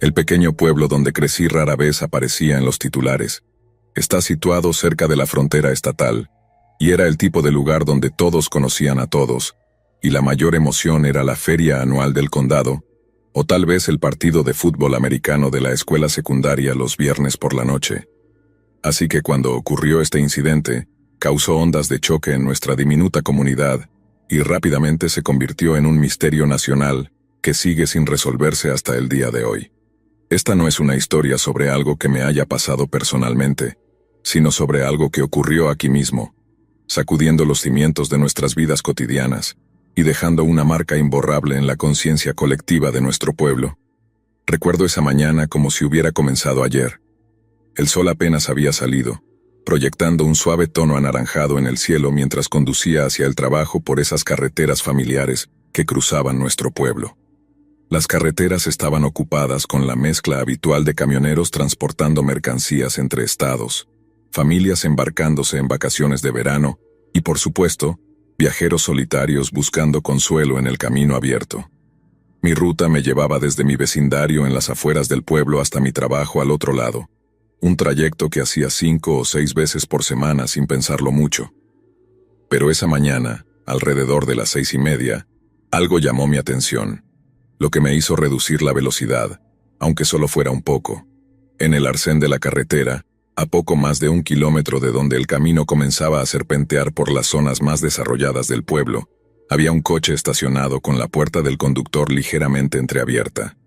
El pequeño pueblo donde crecí rara vez aparecía en los titulares. Está situado cerca de la frontera estatal, y era el tipo de lugar donde todos conocían a todos, y la mayor emoción era la feria anual del condado, o tal vez el partido de fútbol americano de la escuela secundaria los viernes por la noche. Así que cuando ocurrió este incidente, causó ondas de choque en nuestra diminuta comunidad, y rápidamente se convirtió en un misterio nacional que sigue sin resolverse hasta el día de hoy. Esta no es una historia sobre algo que me haya pasado personalmente, sino sobre algo que ocurrió aquí mismo, sacudiendo los cimientos de nuestras vidas cotidianas y dejando una marca imborrable en la conciencia colectiva de nuestro pueblo. Recuerdo esa mañana como si hubiera comenzado ayer. El sol apenas había salido, proyectando un suave tono anaranjado en el cielo mientras conducía hacia el trabajo por esas carreteras familiares que cruzaban nuestro pueblo. Las carreteras estaban ocupadas con la mezcla habitual de camioneros transportando mercancías entre estados, familias embarcándose en vacaciones de verano y, por supuesto, viajeros solitarios buscando consuelo en el camino abierto. Mi ruta me llevaba desde mi vecindario en las afueras del pueblo hasta mi trabajo al otro lado, un trayecto que hacía 5 o 6 veces por semana sin pensarlo mucho. Pero esa mañana, alrededor de las 6:30, algo llamó mi atención, lo que me hizo reducir la velocidad, aunque solo fuera un poco. En el arcén de la carretera, a poco más de 1 kilómetro de donde el camino comenzaba a serpentear por las zonas más desarrolladas del pueblo, había un coche estacionado con la puerta del conductor ligeramente entreabierta.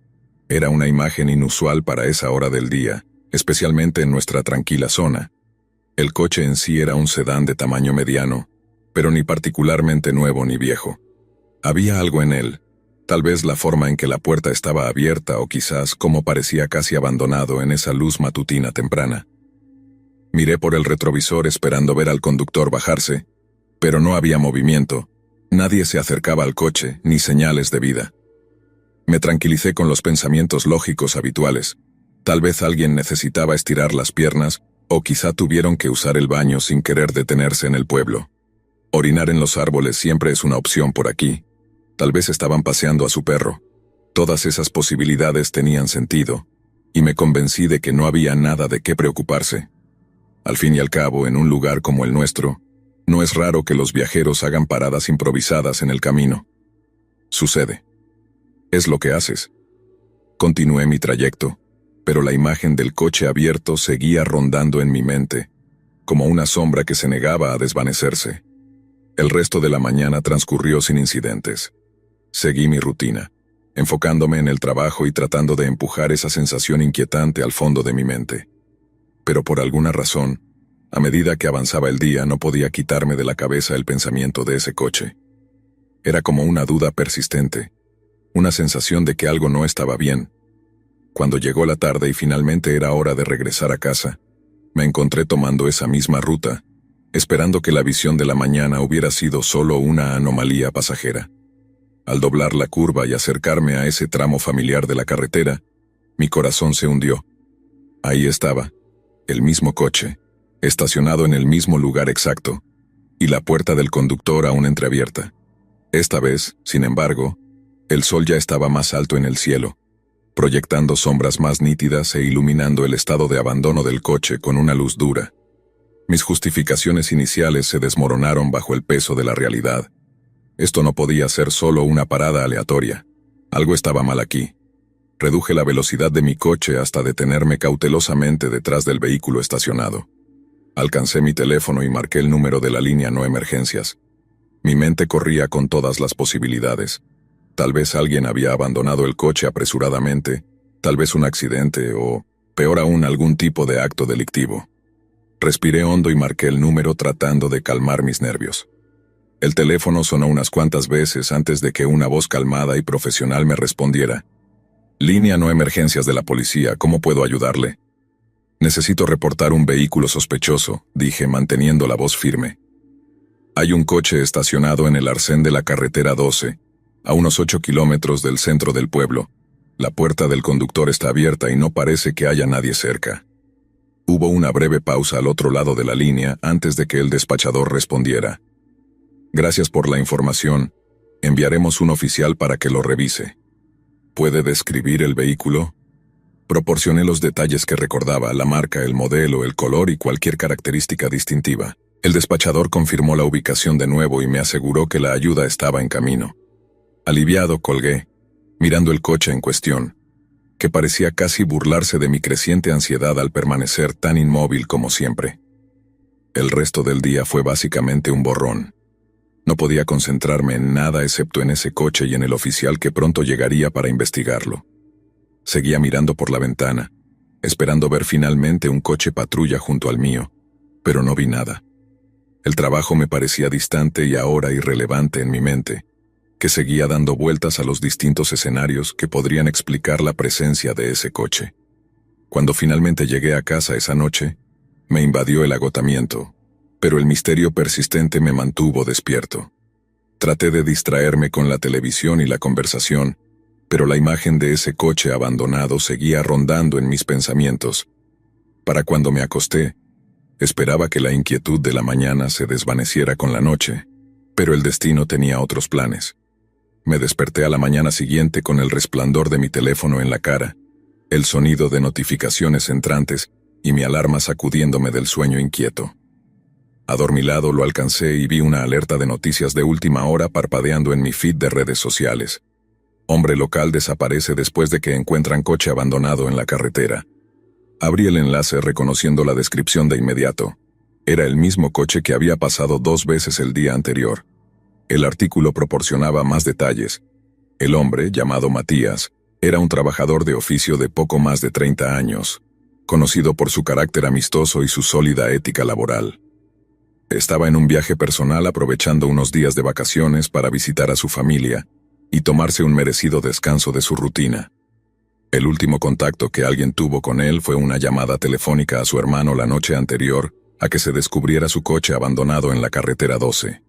Era una imagen inusual para esa hora del día, especialmente en nuestra tranquila zona. El coche en sí era un sedán de tamaño mediano, pero ni particularmente nuevo ni viejo. Había algo en él, tal vez la forma en que la puerta estaba abierta o quizás cómo parecía casi abandonado en esa luz matutina temprana. Miré por el retrovisor esperando ver al conductor bajarse, pero no había movimiento, nadie se acercaba al coche, ni señales de vida. Me tranquilicé con los pensamientos lógicos habituales. Tal vez alguien necesitaba estirar las piernas, o quizá tuvieron que usar el baño sin querer detenerse en el pueblo. Orinar en los árboles siempre es una opción por aquí. Tal vez estaban paseando a su perro. Todas esas posibilidades tenían sentido, y me convencí de que no había nada de qué preocuparse. Al fin y al cabo, en un lugar como el nuestro, no es raro que los viajeros hagan paradas improvisadas en el camino. Sucede. Es lo que haces. Continué mi trayecto, pero la imagen del coche abierto seguía rondando en mi mente, como una sombra que se negaba a desvanecerse. El resto de la mañana transcurrió sin incidentes. Seguí mi rutina, enfocándome en el trabajo y tratando de empujar esa sensación inquietante al fondo de mi mente. Pero por alguna razón, a medida que avanzaba el día no podía quitarme de la cabeza el pensamiento de ese coche. Era como una duda persistente, una sensación de que algo no estaba bien. Cuando llegó la tarde y finalmente era hora de regresar a casa, me encontré tomando esa misma ruta, esperando que la visión de la mañana hubiera sido solo una anomalía pasajera. Al doblar la curva y acercarme a ese tramo familiar de la carretera, mi corazón se hundió. Ahí estaba, el mismo coche, estacionado en el mismo lugar exacto, y la puerta del conductor aún entreabierta. Esta vez, sin embargo, el sol ya estaba más alto en el cielo, proyectando sombras más nítidas e iluminando el estado de abandono del coche con una luz dura. Mis justificaciones iniciales se desmoronaron bajo el peso de la realidad. Esto no podía ser solo una parada aleatoria. Algo estaba mal aquí. Reduje la velocidad de mi coche hasta detenerme cautelosamente detrás del vehículo estacionado. Alcancé mi teléfono y marqué el número de la línea no emergencias. Mi mente corría con todas las posibilidades. Tal vez alguien había abandonado el coche apresuradamente, tal vez un accidente o, peor aún, algún tipo de acto delictivo. Respiré hondo y marqué el número tratando de calmar mis nervios. El teléfono sonó unas cuantas veces antes de que una voz calmada y profesional me respondiera. Línea no emergencias de la policía, ¿cómo puedo ayudarle? Necesito reportar un vehículo sospechoso, dije manteniendo la voz firme. Hay un coche estacionado en el arcén de la carretera 12, a unos 8 kilómetros del centro del pueblo. La puerta del conductor está abierta y no parece que haya nadie cerca. Hubo una breve pausa al otro lado de la línea antes de que el despachador respondiera. Gracias por la información. Enviaremos un oficial para que lo revise. ¿Puede describir el vehículo? Proporcioné los detalles que recordaba, la marca, el modelo, el color y cualquier característica distintiva. El despachador confirmó la ubicación de nuevo y me aseguró que la ayuda estaba en camino. Aliviado, colgué, mirando el coche en cuestión, que parecía casi burlarse de mi creciente ansiedad al permanecer tan inmóvil como siempre. El resto del día fue básicamente un borrón. No podía concentrarme en nada excepto en ese coche y en el oficial que pronto llegaría para investigarlo. Seguía mirando por la ventana, esperando ver finalmente un coche patrulla junto al mío, pero no vi nada. El trabajo me parecía distante y ahora irrelevante en mi mente, que seguía dando vueltas a los distintos escenarios que podrían explicar la presencia de ese coche. Cuando finalmente llegué a casa esa noche, me invadió el agotamiento, pero el misterio persistente me mantuvo despierto. Traté de distraerme con la televisión y la conversación, pero la imagen de ese coche abandonado seguía rondando en mis pensamientos. Para cuando me acosté, esperaba que la inquietud de la mañana se desvaneciera con la noche, pero el destino tenía otros planes. Me desperté a la mañana siguiente con el resplandor de mi teléfono en la cara, el sonido de notificaciones entrantes y mi alarma sacudiéndome del sueño inquieto. Adormilado lo alcancé y vi una alerta de noticias de última hora parpadeando en mi feed de redes sociales. Hombre local desaparece después de que encuentran coche abandonado en la carretera. Abrí el enlace reconociendo la descripción de inmediato. Era el mismo coche que había pasado 2 veces el día anterior. El artículo proporcionaba más detalles. El hombre, llamado Matías, era un trabajador de oficio de poco más de 30 años, conocido por su carácter amistoso y su sólida ética laboral. Estaba en un viaje personal aprovechando unos días de vacaciones para visitar a su familia y tomarse un merecido descanso de su rutina. El último contacto que alguien tuvo con él fue una llamada telefónica a su hermano la noche anterior a que se descubriera su coche abandonado en la carretera 12.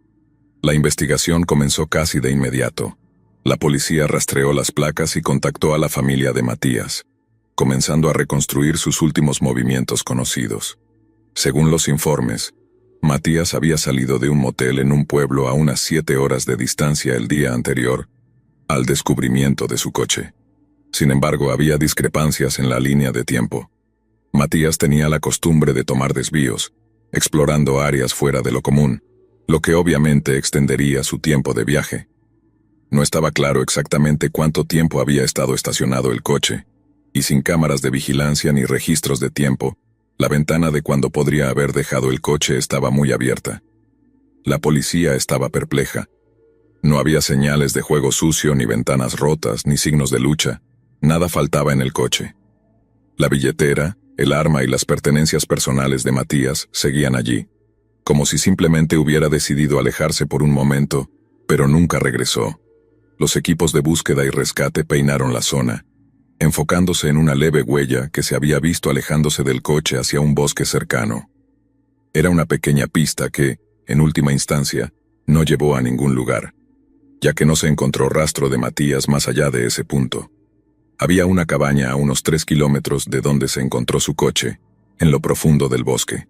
La investigación comenzó casi de inmediato. La policía rastreó las placas y contactó a la familia de Matías, comenzando a reconstruir sus últimos movimientos conocidos. Según los informes, Matías había salido de un motel en un pueblo a unas 7 horas de distancia el día anterior al descubrimiento de su coche. Sin embargo, había discrepancias en la línea de tiempo. Matías tenía la costumbre de tomar desvíos, explorando áreas fuera de lo común, lo que obviamente extendería su tiempo de viaje. No estaba claro exactamente cuánto tiempo había estado estacionado el coche, y sin cámaras de vigilancia ni registros de tiempo, la ventana de cuando podría haber dejado el coche estaba muy abierta. La policía estaba perpleja. No había señales de juego sucio, ni ventanas rotas, ni signos de lucha. Nada faltaba en el coche. La billetera, el arma y las pertenencias personales de Matías seguían allí, como si simplemente hubiera decidido alejarse por un momento, pero nunca regresó. Los equipos de búsqueda y rescate peinaron la zona, enfocándose en una leve huella que se había visto alejándose del coche hacia un bosque cercano. Era una pequeña pista que, en última instancia, no llevó a ningún lugar, ya que no se encontró rastro de Matías más allá de ese punto. Había una cabaña a unos 3 kilómetros de donde se encontró su coche, en lo profundo del bosque.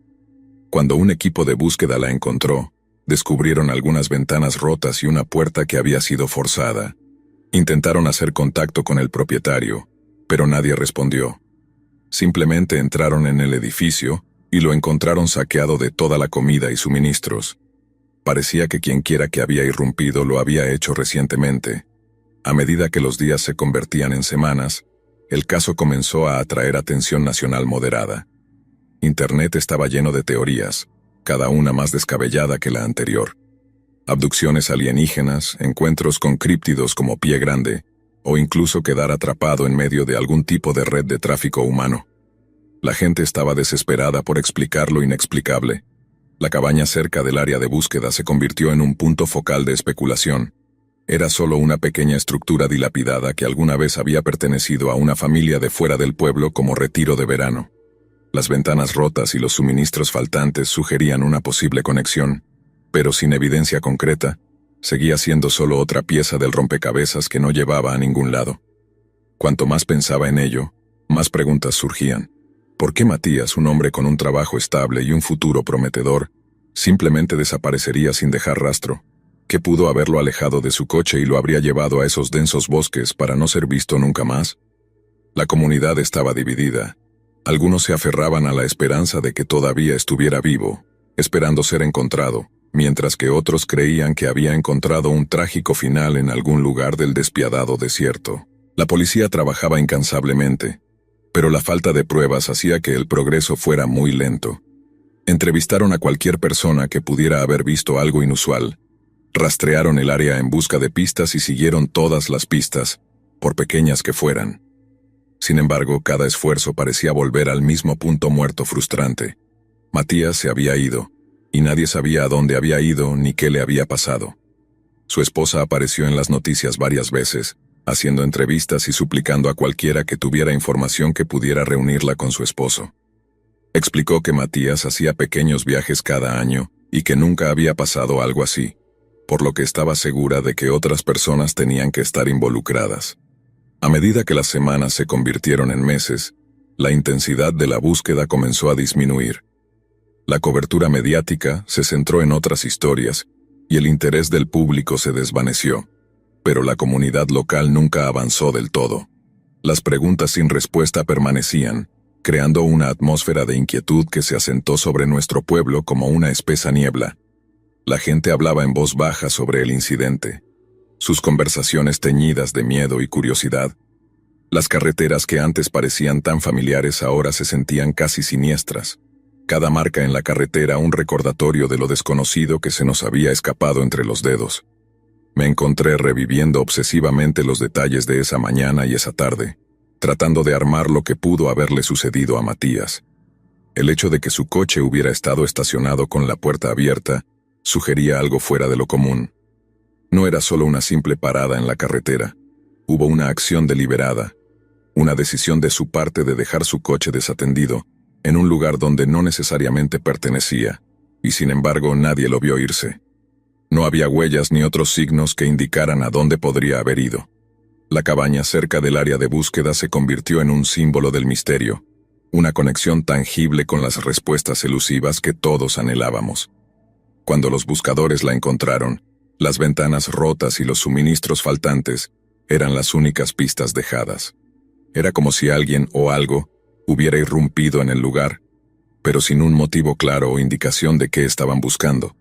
Cuando un equipo de búsqueda la encontró, descubrieron algunas ventanas rotas y una puerta que había sido forzada. Intentaron hacer contacto con el propietario, pero nadie respondió. Simplemente entraron en el edificio y lo encontraron saqueado de toda la comida y suministros. Parecía que quienquiera que había irrumpido lo había hecho recientemente. A medida que los días se convertían en semanas, el caso comenzó a atraer atención nacional moderada. Internet estaba lleno de teorías, cada una más descabellada que la anterior. Abducciones alienígenas, encuentros con críptidos como Pie Grande, o incluso quedar atrapado en medio de algún tipo de red de tráfico humano. La gente estaba desesperada por explicar lo inexplicable. La cabaña cerca del área de búsqueda se convirtió en un punto focal de especulación. Era solo una pequeña estructura dilapidada que alguna vez había pertenecido a una familia de fuera del pueblo como retiro de verano. Las ventanas rotas y los suministros faltantes sugerían una posible conexión, pero sin evidencia concreta, seguía siendo solo otra pieza del rompecabezas que no llevaba a ningún lado. Cuanto más pensaba en ello, más preguntas surgían. ¿Por qué Matías, un hombre con un trabajo estable y un futuro prometedor, simplemente desaparecería sin dejar rastro? ¿Qué pudo haberlo alejado de su coche y lo habría llevado a esos densos bosques para no ser visto nunca más? La comunidad estaba dividida. Algunos se aferraban a la esperanza de que todavía estuviera vivo, esperando ser encontrado, mientras que otros creían que había encontrado un trágico final en algún lugar del despiadado desierto. La policía trabajaba incansablemente, pero la falta de pruebas hacía que el progreso fuera muy lento. Entrevistaron a cualquier persona que pudiera haber visto algo inusual. Rastrearon el área en busca de pistas y siguieron todas las pistas, por pequeñas que fueran. Sin embargo, cada esfuerzo parecía volver al mismo punto muerto frustrante. Matías se había ido, y nadie sabía a dónde había ido ni qué le había pasado. Su esposa apareció en las noticias varias veces, haciendo entrevistas y suplicando a cualquiera que tuviera información que pudiera reunirla con su esposo. Explicó que Matías hacía pequeños viajes cada año y que nunca había pasado algo así, por lo que estaba segura de que otras personas tenían que estar involucradas. A medida que las semanas se convirtieron en meses, la intensidad de la búsqueda comenzó a disminuir. La cobertura mediática se centró en otras historias y el interés del público se desvaneció, pero la comunidad local nunca avanzó del todo. Las preguntas sin respuesta permanecían, creando una atmósfera de inquietud que se asentó sobre nuestro pueblo como una espesa niebla. La gente hablaba en voz baja sobre el incidente, sus conversaciones teñidas de miedo y curiosidad. Las carreteras que antes parecían tan familiares ahora se sentían casi siniestras. Cada marca en la carretera un recordatorio de lo desconocido que se nos había escapado entre los dedos. Me encontré reviviendo obsesivamente los detalles de esa mañana y esa tarde, tratando de armar lo que pudo haberle sucedido a Matías. El hecho de que su coche hubiera estado estacionado con la puerta abierta sugería algo fuera de lo común. No era solo una simple parada en la carretera. Hubo una acción deliberada, una decisión de su parte de dejar su coche desatendido en un lugar donde no necesariamente pertenecía, y sin embargo nadie lo vio irse. No había huellas ni otros signos que indicaran a dónde podría haber ido. La cabaña cerca del área de búsqueda se convirtió en un símbolo del misterio, una conexión tangible con las respuestas elusivas que todos anhelábamos. Cuando los buscadores la encontraron, las ventanas rotas y los suministros faltantes eran las únicas pistas dejadas. Era como si alguien o algo hubiera irrumpido en el lugar, pero sin un motivo claro o indicación de qué estaban buscando.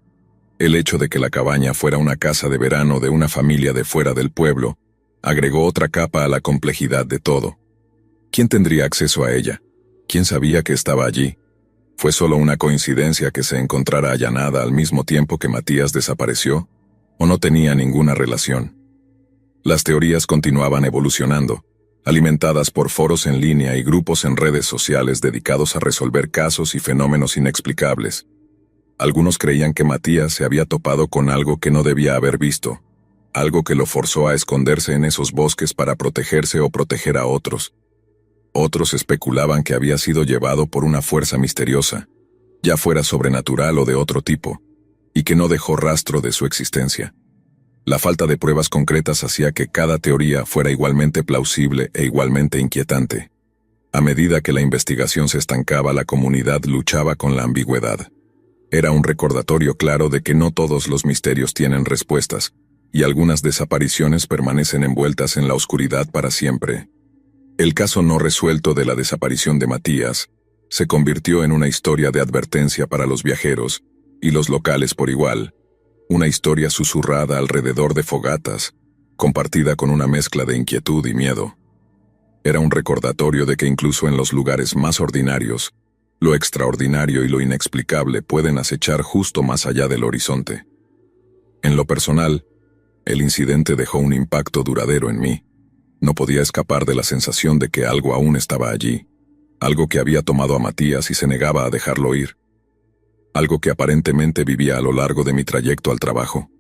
El hecho de que la cabaña fuera una casa de verano de una familia de fuera del pueblo agregó otra capa a la complejidad de todo. ¿Quién tendría acceso a ella? ¿Quién sabía que estaba allí? ¿Fue solo una coincidencia que se encontrara allanada al mismo tiempo que Matías desapareció? ¿O no tenía ninguna relación? Las teorías continuaban evolucionando, alimentadas por foros en línea y grupos en redes sociales dedicados a resolver casos y fenómenos inexplicables. Algunos creían que Matías se había topado con algo que no debía haber visto, algo que lo forzó a esconderse en esos bosques para protegerse o proteger a otros. Otros especulaban que había sido llevado por una fuerza misteriosa, ya fuera sobrenatural o de otro tipo, y que no dejó rastro de su existencia. La falta de pruebas concretas hacía que cada teoría fuera igualmente plausible e igualmente inquietante. A medida que la investigación se estancaba, la comunidad luchaba con la ambigüedad. Era un recordatorio claro de que no todos los misterios tienen respuestas, y algunas desapariciones permanecen envueltas en la oscuridad para siempre. El caso no resuelto de la desaparición de Matías se convirtió en una historia de advertencia para los viajeros y los locales por igual. Una historia susurrada alrededor de fogatas, compartida con una mezcla de inquietud y miedo. Era un recordatorio de que incluso en los lugares más ordinarios, lo extraordinario y lo inexplicable pueden acechar justo más allá del horizonte. En lo personal, el incidente dejó un impacto duradero en mí. No podía escapar de la sensación de que algo aún estaba allí, algo que había tomado a Matías y se negaba a dejarlo ir. Algo que aparentemente vivía a lo largo de mi trayecto al trabajo.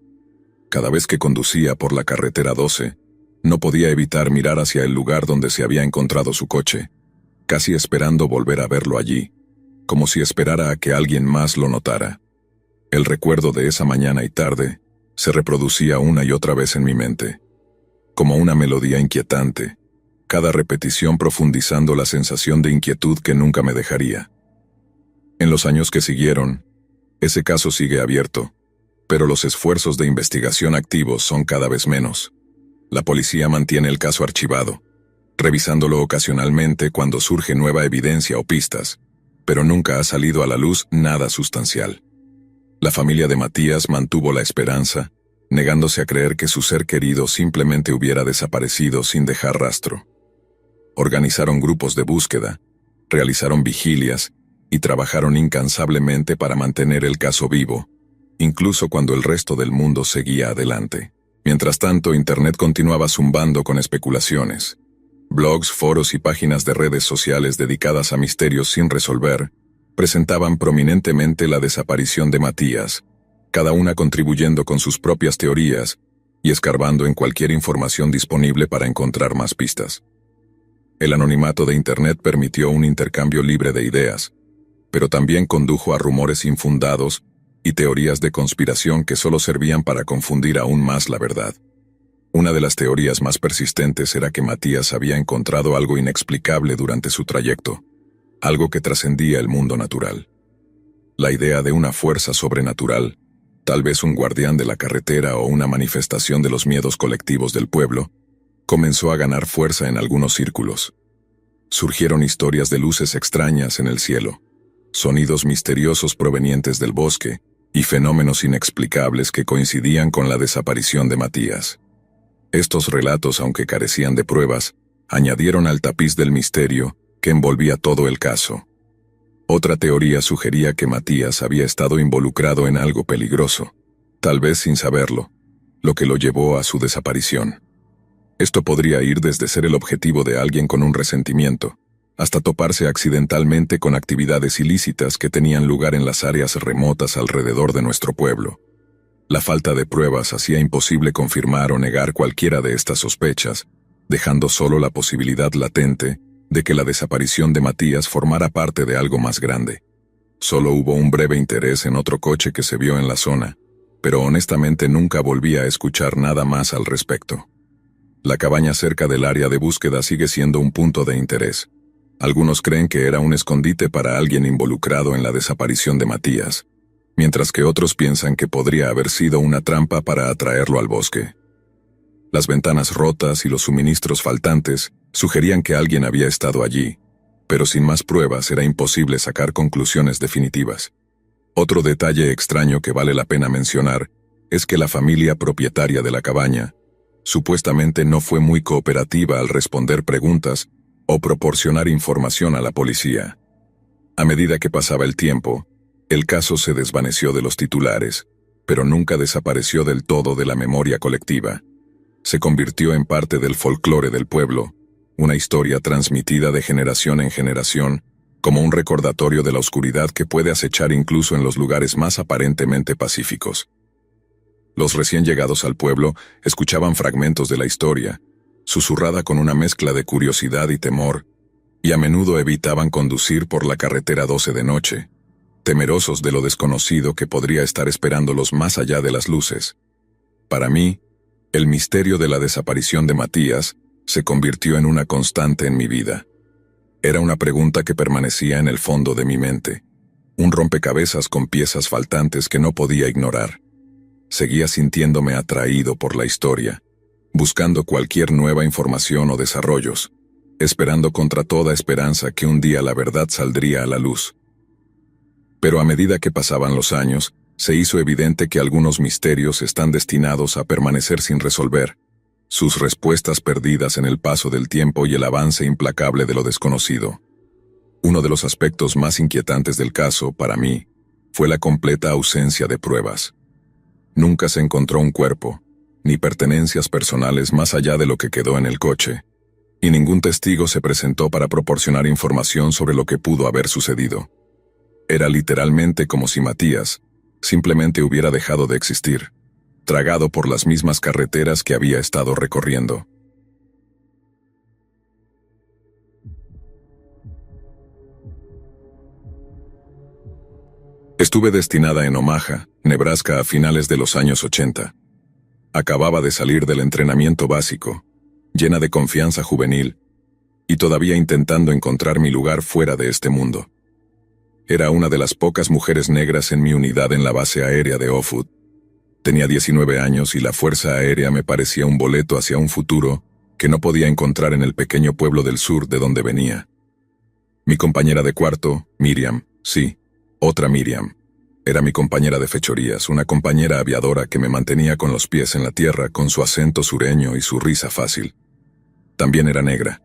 Cada vez que conducía por la carretera 12, no podía evitar mirar hacia el lugar donde se había encontrado su coche, casi esperando volver a verlo allí, como si esperara a que alguien más lo notara. El recuerdo de esa mañana y tarde se reproducía una y otra vez en mi mente, como una melodía inquietante, cada repetición profundizando la sensación de inquietud que nunca me dejaría. En los años que siguieron, ese caso sigue abierto, pero los esfuerzos de investigación activos son cada vez menos. La policía mantiene el caso archivado, revisándolo ocasionalmente cuando surge nueva evidencia o pistas, pero nunca ha salido a la luz nada sustancial. La familia de Matías mantuvo la esperanza, negándose a creer que su ser querido simplemente hubiera desaparecido sin dejar rastro. Organizaron grupos de búsqueda, realizaron vigilias y trabajaron incansablemente para mantener el caso vivo, incluso cuando el resto del mundo seguía adelante. Mientras tanto, Internet continuaba zumbando con especulaciones. Blogs, foros y páginas de redes sociales dedicadas a misterios sin resolver presentaban prominentemente la desaparición de Matías, cada una contribuyendo con sus propias teorías y escarbando en cualquier información disponible para encontrar más pistas. El anonimato de Internet permitió un intercambio libre de ideas, pero también condujo a rumores infundados y teorías de conspiración que solo servían para confundir aún más la verdad. Una de las teorías más persistentes era que Matías había encontrado algo inexplicable durante su trayecto, algo que trascendía el mundo natural. La idea de una fuerza sobrenatural, tal vez un guardián de la carretera o una manifestación de los miedos colectivos del pueblo, comenzó a ganar fuerza en algunos círculos. Surgieron historias de luces extrañas en el cielo, sonidos misteriosos provenientes del bosque y fenómenos inexplicables que coincidían con la desaparición de Matías. Estos relatos, aunque carecían de pruebas, añadieron al tapiz del misterio que envolvía todo el caso. Otra teoría sugería que Matías había estado involucrado en algo peligroso, tal vez sin saberlo, lo que lo llevó a su desaparición. Esto podría ir desde ser el objetivo de alguien con un resentimiento, hasta toparse accidentalmente con actividades ilícitas que tenían lugar en las áreas remotas alrededor de nuestro pueblo. La falta de pruebas hacía imposible confirmar o negar cualquiera de estas sospechas, dejando solo la posibilidad latente de que la desaparición de Matías formara parte de algo más grande. Solo hubo un breve interés en otro coche que se vio en la zona, pero honestamente nunca volví a escuchar nada más al respecto. La cabaña cerca del área de búsqueda sigue siendo un punto de interés. Algunos creen que era un escondite para alguien involucrado en la desaparición de Matías, mientras que otros piensan que podría haber sido una trampa para atraerlo al bosque. Las ventanas rotas y los suministros faltantes sugerían que alguien había estado allí, pero sin más pruebas era imposible sacar conclusiones definitivas. Otro detalle extraño que vale la pena mencionar es que la familia propietaria de la cabaña supuestamente no fue muy cooperativa al responder preguntas o proporcionar información a la policía. A medida que pasaba el tiempo, el caso se desvaneció de los titulares, pero nunca desapareció del todo de la memoria colectiva. Se convirtió en parte del folclore del pueblo, una historia transmitida de generación en generación, como un recordatorio de la oscuridad que puede acechar incluso en los lugares más aparentemente pacíficos. Los recién llegados al pueblo escuchaban fragmentos de la historia, susurrada con una mezcla de curiosidad y temor, y a menudo evitaban conducir por la carretera 12 de noche, temerosos de lo desconocido que podría estar esperándolos más allá de las luces. Para mí, el misterio de la desaparición de Matías se convirtió en una constante en mi vida. Era una pregunta que permanecía en el fondo de mi mente, un rompecabezas con piezas faltantes que no podía ignorar. Seguía sintiéndome atraído por la historia, buscando cualquier nueva información o desarrollos, esperando contra toda esperanza que un día la verdad saldría a la luz. Pero a medida que pasaban los años, se hizo evidente que algunos misterios están destinados a permanecer sin resolver, sus respuestas perdidas en el paso del tiempo y el avance implacable de lo desconocido. Uno de los aspectos más inquietantes del caso, para mí, fue la completa ausencia de pruebas. Nunca se encontró un cuerpo, ni pertenencias personales más allá de lo que quedó en el coche, y ningún testigo se presentó para proporcionar información sobre lo que pudo haber sucedido. Era literalmente como si Matías simplemente hubiera dejado de existir, tragado por las mismas carreteras que había estado recorriendo. Estuve destinada en Omaha, Nebraska a finales de los años 80. Acababa de salir del entrenamiento básico, llena de confianza juvenil, y todavía intentando encontrar mi lugar fuera de este mundo. Era una de las pocas mujeres negras en mi unidad en la base aérea de Offutt. Tenía 19 años y la Fuerza Aérea me parecía un boleto hacia un futuro que no podía encontrar en el pequeño pueblo del sur de donde venía. Mi compañera de cuarto, Miriam, sí, otra Miriam. Era mi compañera de fechorías, una compañera aviadora que me mantenía con los pies en la tierra con su acento sureño y su risa fácil. También era negra.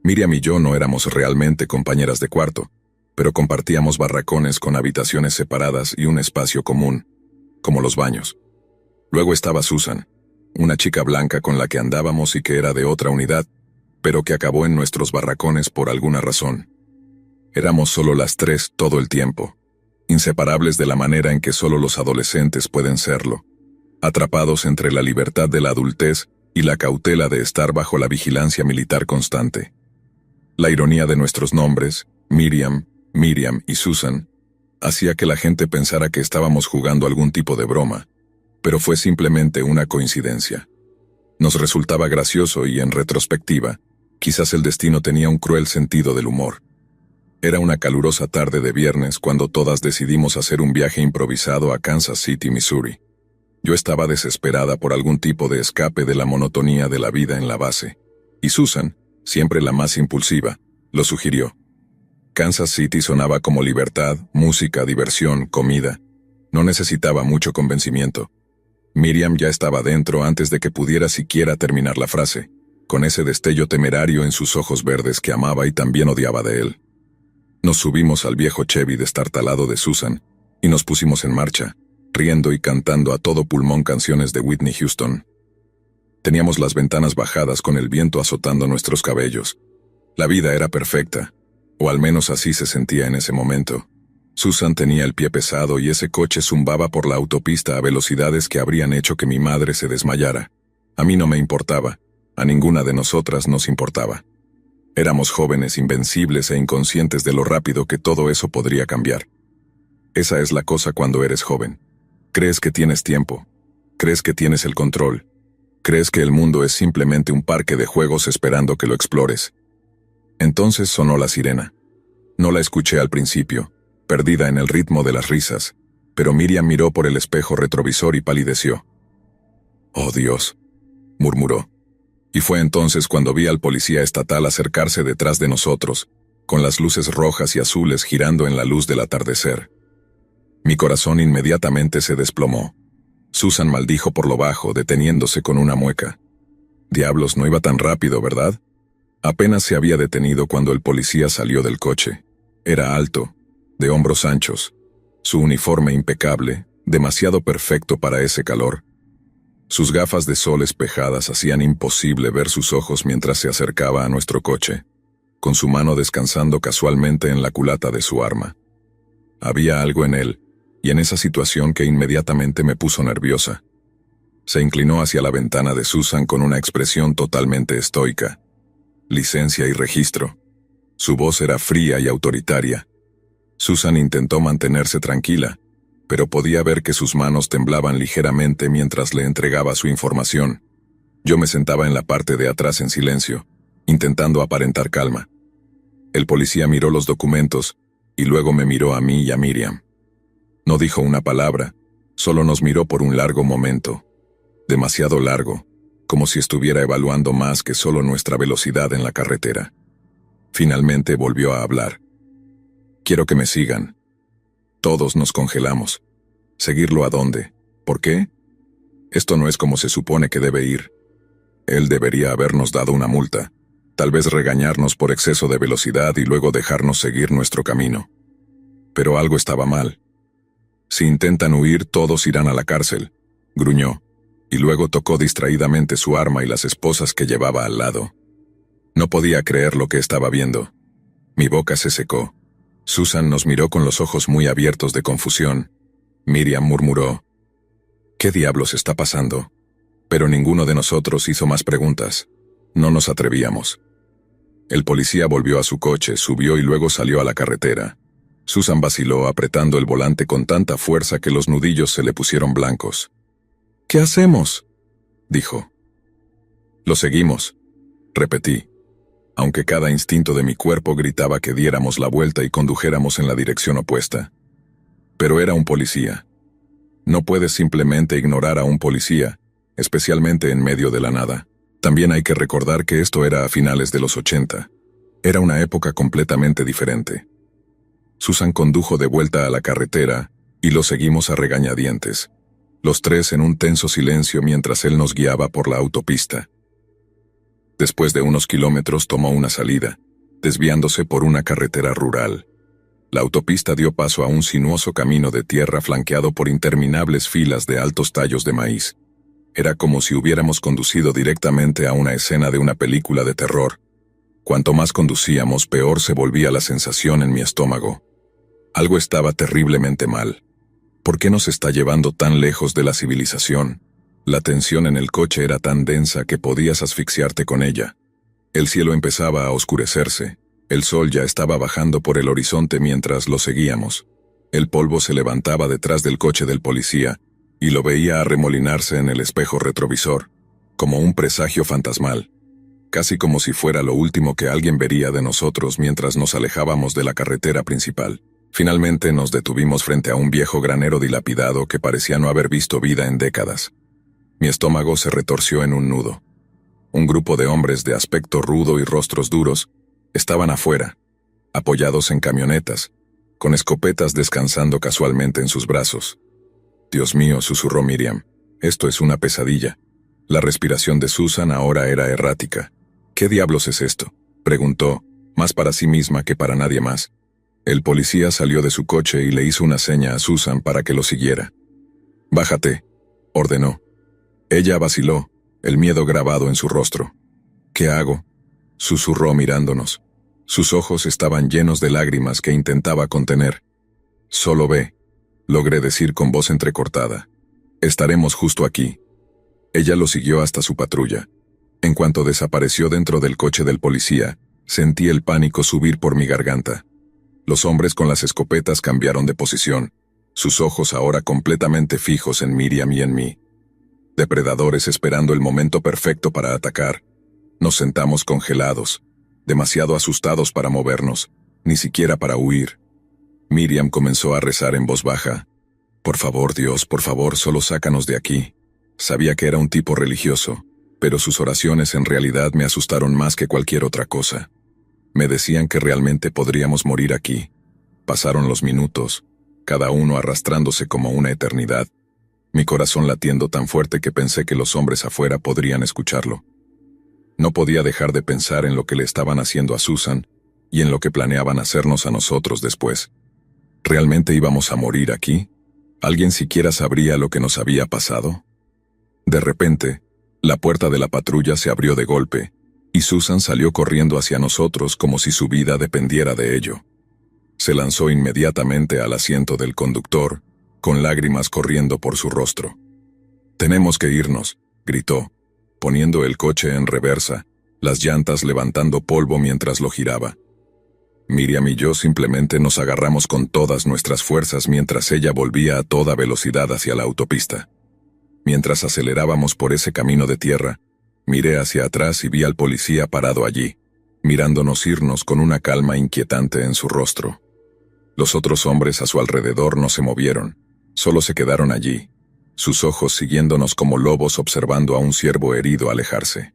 Miriam y yo no éramos realmente compañeras de cuarto, pero compartíamos barracones con habitaciones separadas y un espacio común, como los baños. Luego estaba Susan, una chica blanca con la que andábamos y que era de otra unidad, pero que acabó en nuestros barracones por alguna razón. Éramos solo las tres todo el tiempo, inseparables de la manera en que solo los adolescentes pueden serlo, atrapados entre la libertad de la adultez y la cautela de estar bajo la vigilancia militar constante. La ironía de nuestros nombres, Miriam y Susan, hacía que la gente pensara que estábamos jugando algún tipo de broma, pero fue simplemente una coincidencia. Nos resultaba gracioso y, en retrospectiva, quizás el destino tenía un cruel sentido del humor. Era una calurosa tarde de viernes cuando todas decidimos hacer un viaje improvisado a Kansas City, Missouri. Yo estaba desesperada por algún tipo de escape de la monotonía de la vida en la base, y Susan, siempre la más impulsiva, lo sugirió. Kansas City sonaba como libertad, música, diversión, comida. No necesitaba mucho convencimiento. Miriam ya estaba dentro antes de que pudiera siquiera terminar la frase, con ese destello temerario en sus ojos verdes que amaba y también odiaba de él. Nos subimos al viejo Chevy destartalado de Susan y nos pusimos en marcha, riendo y cantando a todo pulmón canciones de Whitney Houston. Teníamos las ventanas bajadas con el viento azotando nuestros cabellos. La vida era perfecta, o al menos así se sentía en ese momento. Susan tenía el pie pesado y ese coche zumbaba por la autopista a velocidades que habrían hecho que mi madre se desmayara. A mí no me importaba, a ninguna de nosotras nos importaba. Éramos jóvenes, invencibles e inconscientes de lo rápido que todo eso podría cambiar. Esa es la cosa cuando eres joven. Crees que tienes tiempo, crees que tienes el control, crees que el mundo es simplemente un parque de juegos esperando que lo explores. Entonces sonó la sirena. No la escuché al principio, perdida en el ritmo de las risas, pero Miriam miró por el espejo retrovisor y palideció. «Oh Dios», murmuró. Y fue entonces cuando vi al policía estatal acercarse detrás de nosotros, con las luces rojas y azules girando en la luz del atardecer. Mi corazón inmediatamente se desplomó. Susan maldijo por lo bajo, deteniéndose con una mueca. Diablos, no iba tan rápido, ¿verdad? Apenas se había detenido cuando el policía salió del coche. Era alto, de hombros anchos, su uniforme impecable, demasiado perfecto para ese calor. Sus gafas de sol espejadas hacían imposible ver sus ojos mientras se acercaba a nuestro coche, con su mano descansando casualmente en la culata de su arma. Había algo en él, y en esa situación que inmediatamente me puso nerviosa. Se inclinó hacia la ventana de Susan con una expresión totalmente estoica. Licencia y registro. Su voz era fría y autoritaria. Susan intentó mantenerse tranquila, pero podía ver que sus manos temblaban ligeramente mientras le entregaba su información. Yo me sentaba en la parte de atrás en silencio, intentando aparentar calma. El policía miró los documentos, y luego me miró a mí y a Miriam. No dijo una palabra, solo nos miró por un largo momento. Demasiado largo, como si estuviera evaluando más que solo nuestra velocidad en la carretera. Finalmente volvió a hablar. «Quiero que me sigan». Todos nos congelamos. ¿Seguirlo a dónde? ¿Por qué? Esto no es como se supone que debe ir. Él debería habernos dado una multa, tal vez regañarnos por exceso de velocidad y luego dejarnos seguir nuestro camino. Pero algo estaba mal. «Si intentan huir, todos irán a la cárcel», gruñó, y luego tocó distraídamente su arma y las esposas que llevaba al lado. No podía creer lo que estaba viendo. Mi boca se secó. Susan nos miró con los ojos muy abiertos de confusión. Miriam murmuró, «¿Qué diablos está pasando?». Pero ninguno de nosotros hizo más preguntas. No nos atrevíamos. El policía volvió a su coche, subió y luego salió a la carretera. Susan vaciló apretando el volante con tanta fuerza que los nudillos se le pusieron blancos. «¿Qué hacemos?», dijo. «Lo seguimos», repetí, aunque cada instinto de mi cuerpo gritaba que diéramos la vuelta y condujéramos en la dirección opuesta. Pero era un policía. No puedes simplemente ignorar a un policía, especialmente en medio de la nada. También hay que recordar que esto era a finales de los 80. Era una época completamente diferente. Susan condujo de vuelta a la carretera y lo seguimos a regañadientes. Los tres en un tenso silencio mientras él nos guiaba por la autopista. Después de unos kilómetros tomó una salida, desviándose por una carretera rural. La autopista dio paso a un sinuoso camino de tierra flanqueado por interminables filas de altos tallos de maíz. Era como si hubiéramos conducido directamente a una escena de una película de terror. Cuanto más conducíamos, peor se volvía la sensación en mi estómago. Algo estaba terriblemente mal. ¿Por qué nos está llevando tan lejos de la civilización? La tensión en el coche era tan densa que podías asfixiarte con ella. El cielo empezaba a oscurecerse. El sol ya estaba bajando por el horizonte mientras lo seguíamos. El polvo se levantaba detrás del coche del policía, y lo veía arremolinarse en el espejo retrovisor, como un presagio fantasmal. Casi como si fuera lo último que alguien vería de nosotros mientras nos alejábamos de la carretera principal. Finalmente nos detuvimos frente a un viejo granero dilapidado que parecía no haber visto vida en décadas. Mi estómago se retorció en un nudo. Un grupo de hombres de aspecto rudo y rostros duros estaban afuera, apoyados en camionetas, con escopetas descansando casualmente en sus brazos. Dios mío, susurró Miriam, esto es una pesadilla. La respiración de Susan ahora era errática. ¿Qué diablos es esto?, preguntó, más para sí misma que para nadie más. El policía salió de su coche y le hizo una seña a Susan para que lo siguiera. «Bájate», ordenó. Ella vaciló, el miedo grabado en su rostro. «¿Qué hago?», susurró mirándonos. Sus ojos estaban llenos de lágrimas que intentaba contener. «Solo ve», logré decir con voz entrecortada. «Estaremos justo aquí». Ella lo siguió hasta su patrulla. En cuanto desapareció dentro del coche del policía, sentí el pánico subir por mi garganta. Los hombres con las escopetas cambiaron de posición, sus ojos ahora completamente fijos en Miriam y en mí. Depredadores esperando el momento perfecto para atacar. Nos sentamos congelados, demasiado asustados para movernos, ni siquiera para huir. Miriam comenzó a rezar en voz baja. «Por favor, Dios, por favor, solo sácanos de aquí». Sabía que era un tipo religioso, pero sus oraciones en realidad me asustaron más que cualquier otra cosa. Me decían que realmente podríamos morir aquí. Pasaron los minutos, cada uno arrastrándose como una eternidad. Mi corazón latiendo tan fuerte que pensé que los hombres afuera podrían escucharlo. No podía dejar de pensar en lo que le estaban haciendo a Susan y en lo que planeaban hacernos a nosotros después. ¿Realmente íbamos a morir aquí? ¿Alguien siquiera sabría lo que nos había pasado? De repente, la puerta de la patrulla se abrió de golpe, y Susan salió corriendo hacia nosotros como si su vida dependiera de ello. Se lanzó inmediatamente al asiento del conductor, con lágrimas corriendo por su rostro. «Tenemos que irnos», gritó, poniendo el coche en reversa, las llantas levantando polvo mientras lo giraba. Miriam y yo simplemente nos agarramos con todas nuestras fuerzas mientras ella volvía a toda velocidad hacia la autopista. Mientras acelerábamos por ese camino de tierra, miré hacia atrás y vi al policía parado allí, mirándonos irnos con una calma inquietante en su rostro. Los otros hombres a su alrededor no se movieron, solo se quedaron allí, sus ojos siguiéndonos como lobos observando a un ciervo herido alejarse.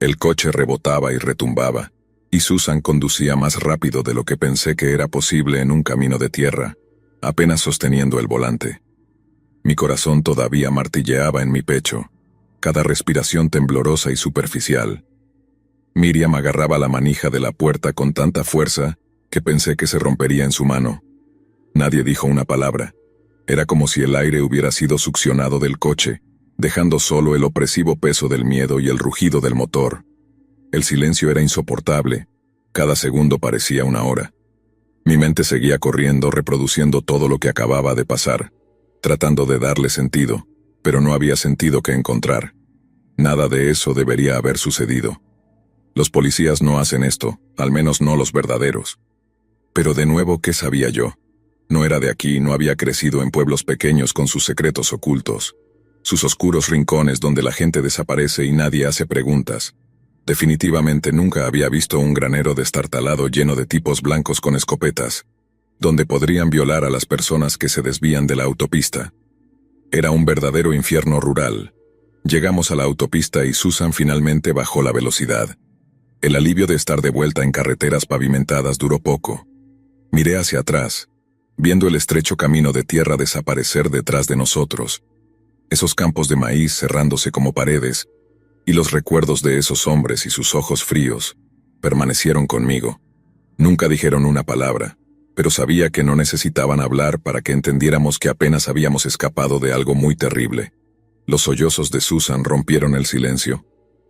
El coche rebotaba y retumbaba, y Susan conducía más rápido de lo que pensé que era posible en un camino de tierra, apenas sosteniendo el volante. Mi corazón todavía martilleaba en mi pecho, cada respiración temblorosa y superficial. Miriam agarraba la manija de la puerta con tanta fuerza que pensé que se rompería en su mano. Nadie dijo una palabra. Era como si el aire hubiera sido succionado del coche, dejando solo el opresivo peso del miedo y el rugido del motor. El silencio era insoportable. Cada segundo parecía una hora. Mi mente seguía corriendo, reproduciendo todo lo que acababa de pasar, tratando de darle sentido, pero no había sentido que encontrar. Nada de eso debería haber sucedido. Los policías no hacen esto, al menos no los verdaderos. Pero de nuevo, ¿qué sabía yo? No era de aquí, no había crecido en pueblos pequeños con sus secretos ocultos, sus oscuros rincones donde la gente desaparece y nadie hace preguntas. Definitivamente nunca había visto un granero destartalado lleno de tipos blancos con escopetas, donde podrían violar a las personas que se desvían de la autopista. Era un verdadero infierno rural. Llegamos a la autopista y Susan finalmente bajó la velocidad. El alivio de estar de vuelta en carreteras pavimentadas duró poco. Miré hacia atrás, viendo el estrecho camino de tierra desaparecer detrás de nosotros, esos campos de maíz cerrándose como paredes, y los recuerdos de esos hombres y sus ojos fríos permanecieron conmigo. Nunca dijeron una palabra, pero sabía que no necesitaban hablar para que entendiéramos que apenas habíamos escapado de algo muy terrible. Los sollozos de Susan rompieron el silencio.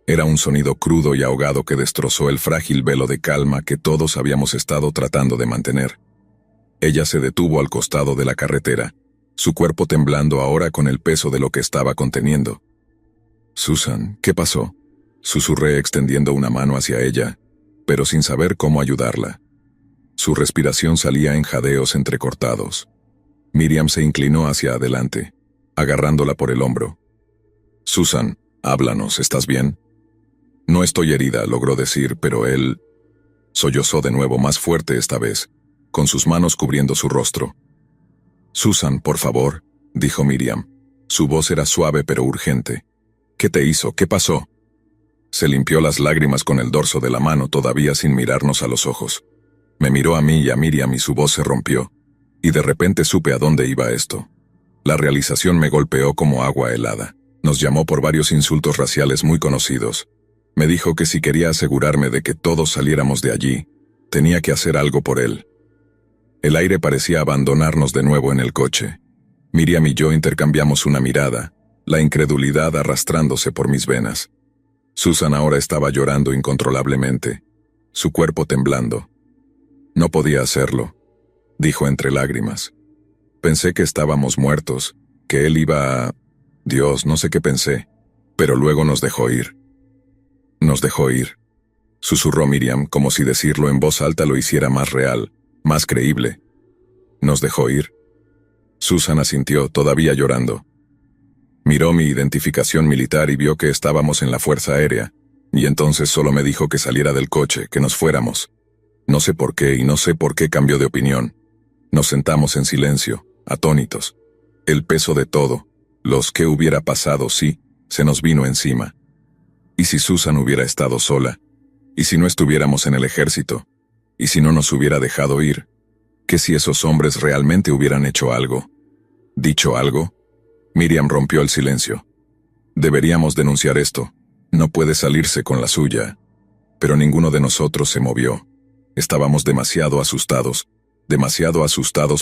Era un sonido crudo y ahogado que destrozó el frágil velo de calma que todos habíamos estado tratando de mantener. Ella se detuvo al costado de la carretera, su cuerpo temblando ahora con el peso de lo que estaba conteniendo. «Susan, ¿qué pasó?», susurré extendiendo una mano hacia ella, pero sin saber cómo ayudarla. Su respiración salía en jadeos entrecortados. Miriam se inclinó hacia adelante, agarrándola por el hombro. «Susan, háblanos, ¿estás bien?». «No estoy herida», logró decir, pero él sollozó de nuevo, más fuerte esta vez, con sus manos cubriendo su rostro. «Susan, por favor», dijo Miriam. Su voz era suave pero urgente. «¿Qué te hizo? ¿Qué pasó?». Se limpió las lágrimas con el dorso de la mano, todavía sin mirarnos a los ojos. Me miró a mí y a Miriam y su voz se rompió, y de repente supe a dónde iba esto. La realización me golpeó como agua helada. Nos llamó por varios insultos raciales muy conocidos. Me dijo que si quería asegurarme de que todos saliéramos de allí, tenía que hacer algo por él. El aire parecía abandonarnos de nuevo en el coche. Miriam y yo intercambiamos una mirada, la incredulidad arrastrándose por mis venas. Susan ahora estaba llorando incontrolablemente, su cuerpo temblando. «No podía hacerlo», dijo entre lágrimas. «Pensé que estábamos muertos, que él iba a... Dios, no sé qué pensé, pero luego nos dejó ir». «Nos dejó ir», susurró Miriam, como si decirlo en voz alta lo hiciera más real, más creíble. «¿Nos dejó ir?». Susan asintió, todavía llorando. Miró mi identificación militar y vio que estábamos en la Fuerza Aérea, y entonces solo me dijo que saliera del coche, que nos fuéramos. No sé por qué y no sé por qué cambió de opinión. Nos sentamos en silencio, atónitos. El peso de todo, los qué hubiera pasado si, se nos vino encima. ¿Y si Susan hubiera estado sola? ¿Y si no estuviéramos en el ejército? ¿Y si no nos hubiera dejado ir? ¿Qué si esos hombres realmente hubieran hecho algo? ¿Dicho algo? Miriam rompió el silencio. «Deberíamos denunciar esto. No puede salirse con la suya». Pero ninguno de nosotros se movió. Estábamos demasiado asustados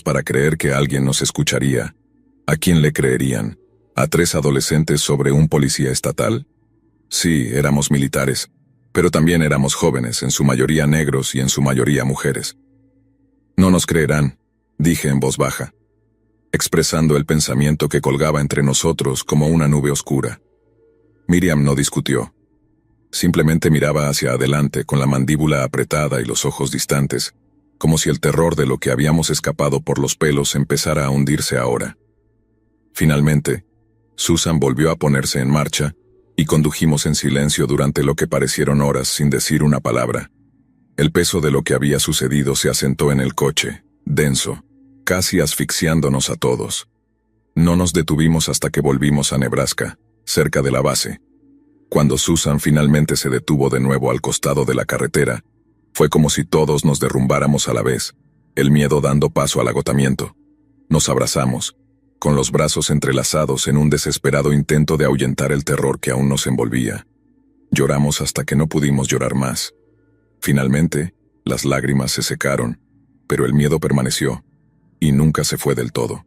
para creer que alguien nos escucharía. ¿A quién le creerían? ¿A 3 adolescentes sobre un policía estatal? Sí, éramos militares, pero también éramos jóvenes, en su mayoría negros y en su mayoría mujeres. «No nos creerán», dije en voz baja, expresando el pensamiento que colgaba entre nosotros como una nube oscura. Miriam no discutió. Simplemente miraba hacia adelante con la mandíbula apretada y los ojos distantes, como si el terror de lo que habíamos escapado por los pelos empezara a hundirse ahora. Finalmente, Susan volvió a ponerse en marcha y condujimos en silencio durante lo que parecieron horas sin decir una palabra. El peso de lo que había sucedido se asentó en el coche, denso, casi asfixiándonos a todos. No nos detuvimos hasta que volvimos a Nebraska, cerca de la base. Cuando Susan finalmente se detuvo de nuevo al costado de la carretera, fue como si todos nos derrumbáramos a la vez, el miedo dando paso al agotamiento. Nos abrazamos, con los brazos entrelazados en un desesperado intento de ahuyentar el terror que aún nos envolvía. Lloramos hasta que no pudimos llorar más. Finalmente, las lágrimas se secaron, pero el miedo permaneció, y nunca se fue del todo.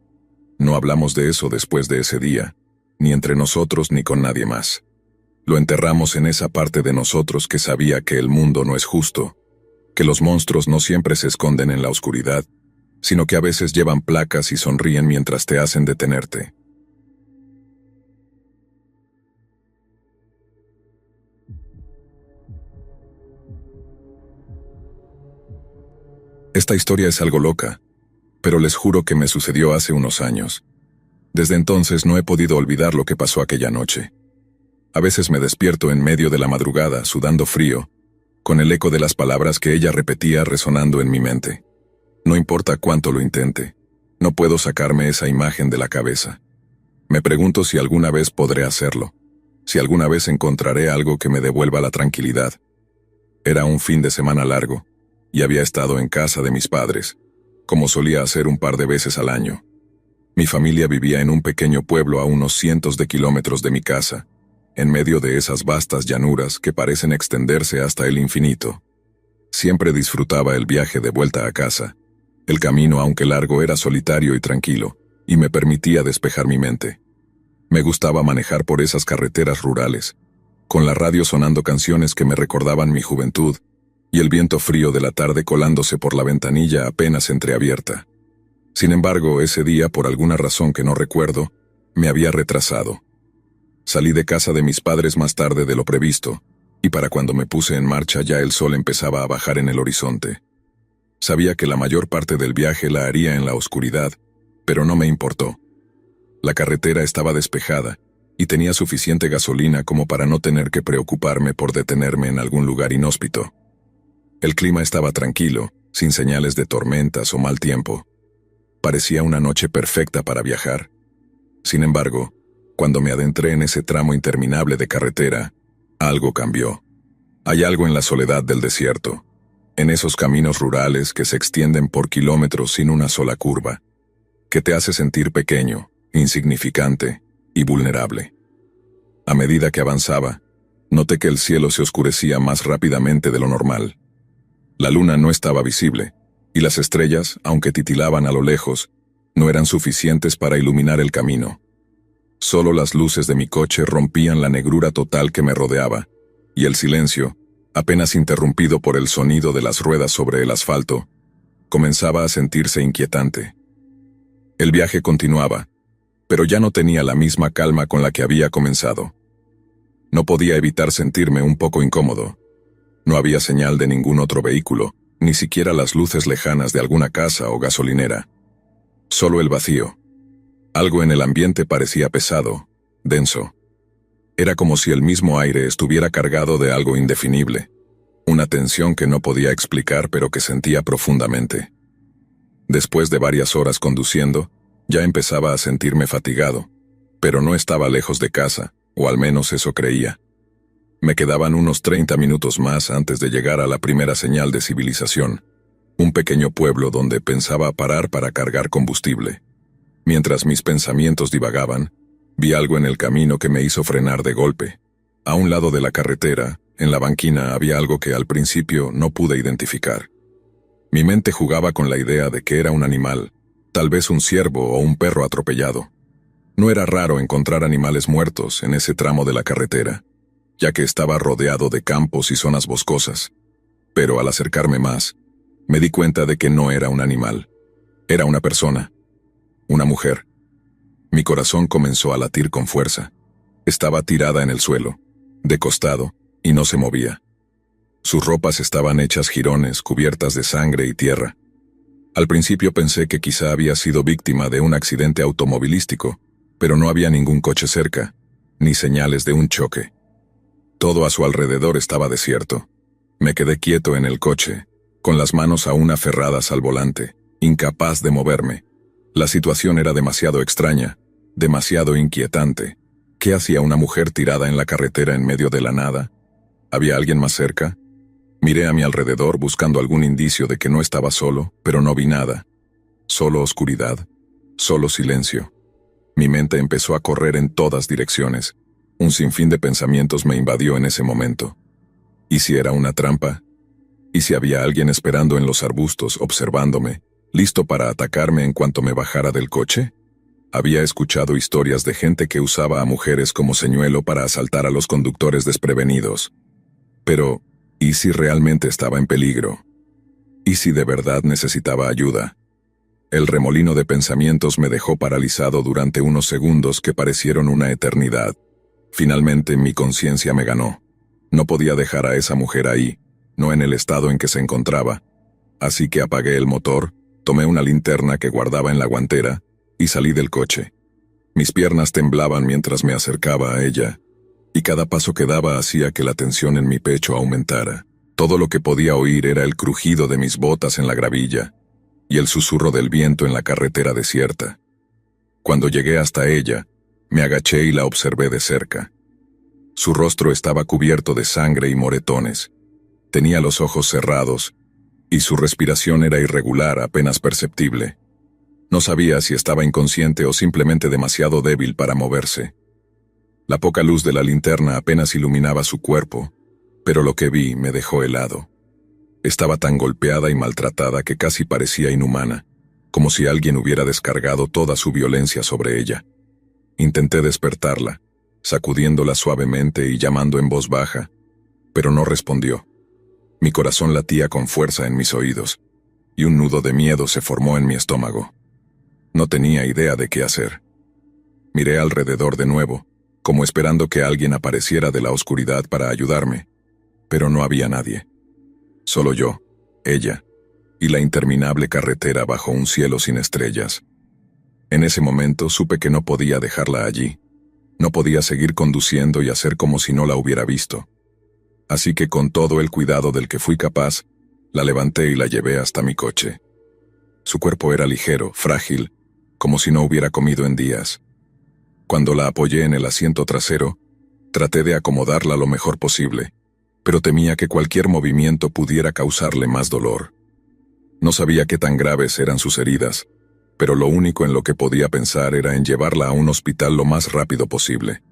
No hablamos de eso después de ese día, ni entre nosotros ni con nadie más. Lo enterramos en esa parte de nosotros que sabía que el mundo no es justo, que los monstruos no siempre se esconden en la oscuridad, sino que a veces llevan placas y sonríen mientras te hacen detenerte. Esta historia es algo loca, pero les juro que me sucedió hace unos años. Desde entonces no he podido olvidar lo que pasó aquella noche. A veces me despierto en medio de la madrugada, sudando frío, con el eco de las palabras que ella repetía resonando en mi mente. No importa cuánto lo intente, no puedo sacarme esa imagen de la cabeza. Me pregunto si alguna vez podré hacerlo. si alguna vez encontraré algo que me devuelva la tranquilidad. Era un fin de semana largo, y había estado en casa de mis padres, como solía hacer un par de veces al año. Mi familia vivía en un pequeño pueblo a unos cientos de kilómetros de mi casa, en medio de esas vastas llanuras que parecen extenderse hasta el infinito. Siempre disfrutaba el viaje de vuelta a casa. El camino, aunque largo, era solitario y tranquilo, y me permitía despejar mi mente. Me gustaba manejar por esas carreteras rurales, con la radio sonando canciones que me recordaban mi juventud, y el viento frío de la tarde colándose por la ventanilla apenas entreabierta. Sin embargo, ese día, por alguna razón que no recuerdo, me había retrasado. Salí de casa de mis padres más tarde de lo previsto, y para cuando me puse en marcha ya el sol empezaba a bajar en el horizonte. Sabía que la mayor parte del viaje la haría en la oscuridad, pero no me importó. La carretera estaba despejada, y tenía suficiente gasolina como para no tener que preocuparme por detenerme en algún lugar inhóspito. El clima estaba tranquilo, sin señales de tormentas o mal tiempo. Parecía una noche perfecta para viajar. Sin embargo, cuando me adentré en ese tramo interminable de carretera, algo cambió. Hay algo en la soledad del desierto, en esos caminos rurales que se extienden por kilómetros sin una sola curva, que te hace sentir pequeño, insignificante y vulnerable. A medida que avanzaba, noté que el cielo se oscurecía más rápidamente de lo normal. La luna no estaba visible, y las estrellas, aunque titilaban a lo lejos, no eran suficientes para iluminar el camino. Solo las luces de mi coche rompían la negrura total que me rodeaba, y el silencio, apenas interrumpido por el sonido de las ruedas sobre el asfalto, comenzaba a sentirse inquietante. El viaje continuaba, pero ya no tenía la misma calma con la que había comenzado. No podía evitar sentirme un poco incómodo. No había señal de ningún otro vehículo, ni siquiera las luces lejanas de alguna casa o gasolinera. Solo el vacío. Algo en el ambiente parecía pesado, denso. Era como si el mismo aire estuviera cargado de algo indefinible, una tensión que no podía explicar pero que sentía profundamente. Después de varias horas conduciendo, ya empezaba a sentirme fatigado, pero no estaba lejos de casa, o al menos eso creía. Me quedaban unos 30 minutos más antes de llegar a la primera señal de civilización, un pequeño pueblo donde pensaba parar para cargar combustible. Mientras mis pensamientos divagaban, vi algo en el camino que me hizo frenar de golpe. A un lado de la carretera, en la banquina, había algo que al principio no pude identificar. Mi mente jugaba con la idea de que era un animal, tal vez un ciervo o un perro atropellado. No era raro encontrar animales muertos en ese tramo de la carretera, ya que estaba rodeado de campos y zonas boscosas. Pero al acercarme más, me di cuenta de que no era un animal. Era una persona. Una mujer. Mi corazón comenzó a latir con fuerza. Estaba tirada en el suelo, de costado, y no se movía. Sus ropas estaban hechas jirones, cubiertas de sangre y tierra. Al principio pensé que quizá había sido víctima de un accidente automovilístico, pero no había ningún coche cerca, ni señales de un choque. Todo a su alrededor estaba desierto. Me quedé quieto en el coche, con las manos aún aferradas al volante, incapaz de moverme. La situación era demasiado extraña, demasiado inquietante. ¿Qué hacía una mujer tirada en la carretera en medio de la nada? ¿Había alguien más cerca? Miré a mi alrededor buscando algún indicio de que no estaba solo, pero no vi nada. Solo oscuridad, solo silencio. Mi mente empezó a correr en todas direcciones. Un sinfín de pensamientos me invadió en ese momento. ¿Y si era una trampa? ¿Y si había alguien esperando en los arbustos, observándome, listo para atacarme en cuanto me bajara del coche? Había escuchado historias de gente que usaba a mujeres como señuelo para asaltar a los conductores desprevenidos. Pero, ¿y si realmente estaba en peligro? ¿Y si de verdad necesitaba ayuda? El remolino de pensamientos me dejó paralizado durante unos segundos que parecieron una eternidad. Finalmente mi conciencia me ganó. No podía dejar a esa mujer ahí, no en el estado en que se encontraba. Así que apagué el motor, tomé una linterna que guardaba en la guantera y salí del coche. Mis piernas temblaban mientras me acercaba a ella, y cada paso que daba hacía que la tensión en mi pecho aumentara. Todo lo que podía oír era el crujido de mis botas en la gravilla y el susurro del viento en la carretera desierta. Cuando llegué hasta ella, me agaché y la observé de cerca. Su rostro estaba cubierto de sangre y moretones. Tenía los ojos cerrados, y su respiración era irregular, apenas perceptible. No sabía si estaba inconsciente o simplemente demasiado débil para moverse. La poca luz de la linterna apenas iluminaba su cuerpo, pero lo que vi me dejó helado. Estaba tan golpeada y maltratada que casi parecía inhumana, como si alguien hubiera descargado toda su violencia sobre ella. Intenté despertarla, sacudiéndola suavemente y llamando en voz baja, pero no respondió. Mi corazón latía con fuerza en mis oídos, y un nudo de miedo se formó en mi estómago. No tenía idea de qué hacer. Miré alrededor de nuevo, como esperando que alguien apareciera de la oscuridad para ayudarme, pero no había nadie. Solo yo, ella, y la interminable carretera bajo un cielo sin estrellas. En ese momento supe que no podía dejarla allí. No podía seguir conduciendo y hacer como si no la hubiera visto. Así que con todo el cuidado del que fui capaz, la levanté y la llevé hasta mi coche. Su cuerpo era ligero, frágil, como si no hubiera comido en días. Cuando la apoyé en el asiento trasero, traté de acomodarla lo mejor posible, pero temía que cualquier movimiento pudiera causarle más dolor. No sabía qué tan graves eran sus heridas, pero lo único en lo que podía pensar era en llevarla a un hospital lo más rápido posible.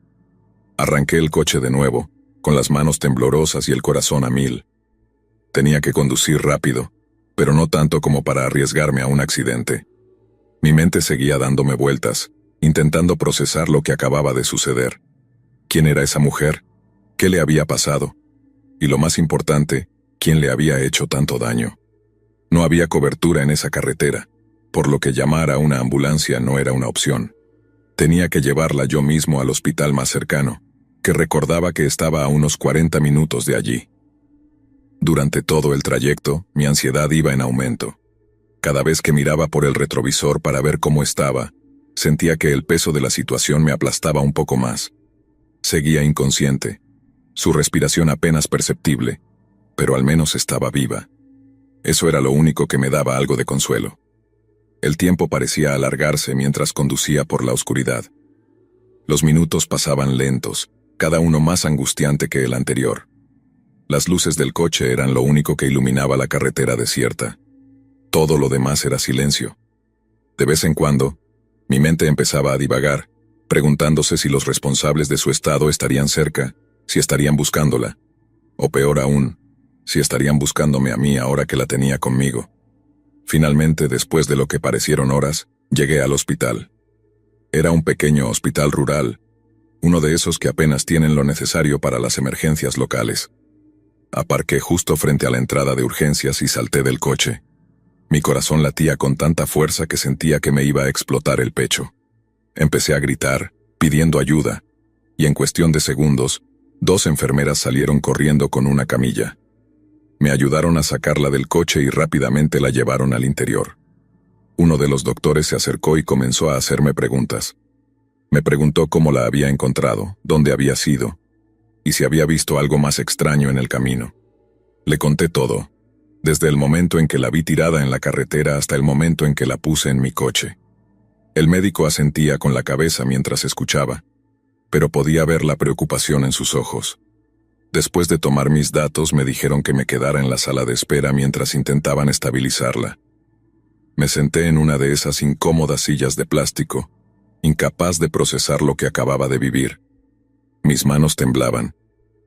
Arranqué el coche de nuevo, con las manos temblorosas y el corazón a 1000. Tenía que conducir rápido, pero no tanto como para arriesgarme a un accidente. Mi mente seguía dándome vueltas, intentando procesar lo que acababa de suceder. ¿Quién era esa mujer? ¿Qué le había pasado? Y lo más importante, ¿quién le había hecho tanto daño? No había cobertura en esa carretera, por lo que llamar a una ambulancia no era una opción. Tenía que llevarla yo mismo al hospital más cercano, que recordaba que estaba a unos 40 minutos de allí. Durante todo el trayecto, mi ansiedad iba en aumento. Cada vez que miraba por el retrovisor para ver cómo estaba, sentía que el peso de la situación me aplastaba un poco más. Seguía inconsciente, su respiración apenas perceptible, pero al menos estaba viva. Eso era lo único que me daba algo de consuelo. El tiempo parecía alargarse mientras conducía por la oscuridad. Los minutos pasaban lentos, cada uno más angustiante que el anterior. Las luces del coche eran lo único que iluminaba la carretera desierta. Todo lo demás era silencio. De vez en cuando, mi mente empezaba a divagar, preguntándose si los responsables de su estado estarían cerca, si estarían buscándola, o peor aún, si estarían buscándome a mí ahora que la tenía conmigo. Finalmente, después de lo que parecieron horas, llegué al hospital. Era un pequeño hospital rural, uno de esos que apenas tienen lo necesario para las emergencias locales. Aparqué justo frente a la entrada de urgencias y salté del coche. Mi corazón latía con tanta fuerza que sentía que me iba a explotar el pecho. Empecé a gritar, pidiendo ayuda, y en cuestión de segundos, 2 enfermeras salieron corriendo con una camilla. Me ayudaron a sacarla del coche y rápidamente la llevaron al interior. Uno de los doctores se acercó y comenzó a hacerme preguntas. Me preguntó cómo la había encontrado, dónde había sido, y si había visto algo más extraño en el camino. Le conté todo, desde el momento en que la vi tirada en la carretera hasta el momento en que la puse en mi coche. El médico asentía con la cabeza mientras escuchaba, pero podía ver la preocupación en sus ojos. Después de tomar mis datos, me dijeron que me quedara en la sala de espera mientras intentaban estabilizarla. Me senté en una de esas incómodas sillas de plástico, incapaz de procesar lo que acababa de vivir. Mis manos temblaban,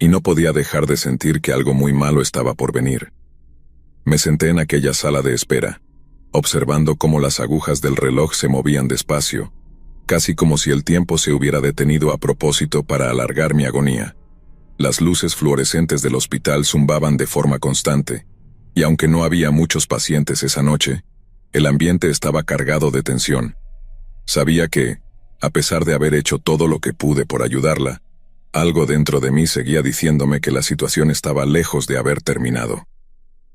y no podía dejar de sentir que algo muy malo estaba por venir. Me senté en aquella sala de espera, observando cómo las agujas del reloj se movían despacio, casi como si el tiempo se hubiera detenido a propósito para alargar mi agonía. Las luces fluorescentes del hospital zumbaban de forma constante, y aunque no había muchos pacientes esa noche, el ambiente estaba cargado de tensión. Sabía que, a pesar de haber hecho todo lo que pude por ayudarla, algo dentro de mí seguía diciéndome que la situación estaba lejos de haber terminado.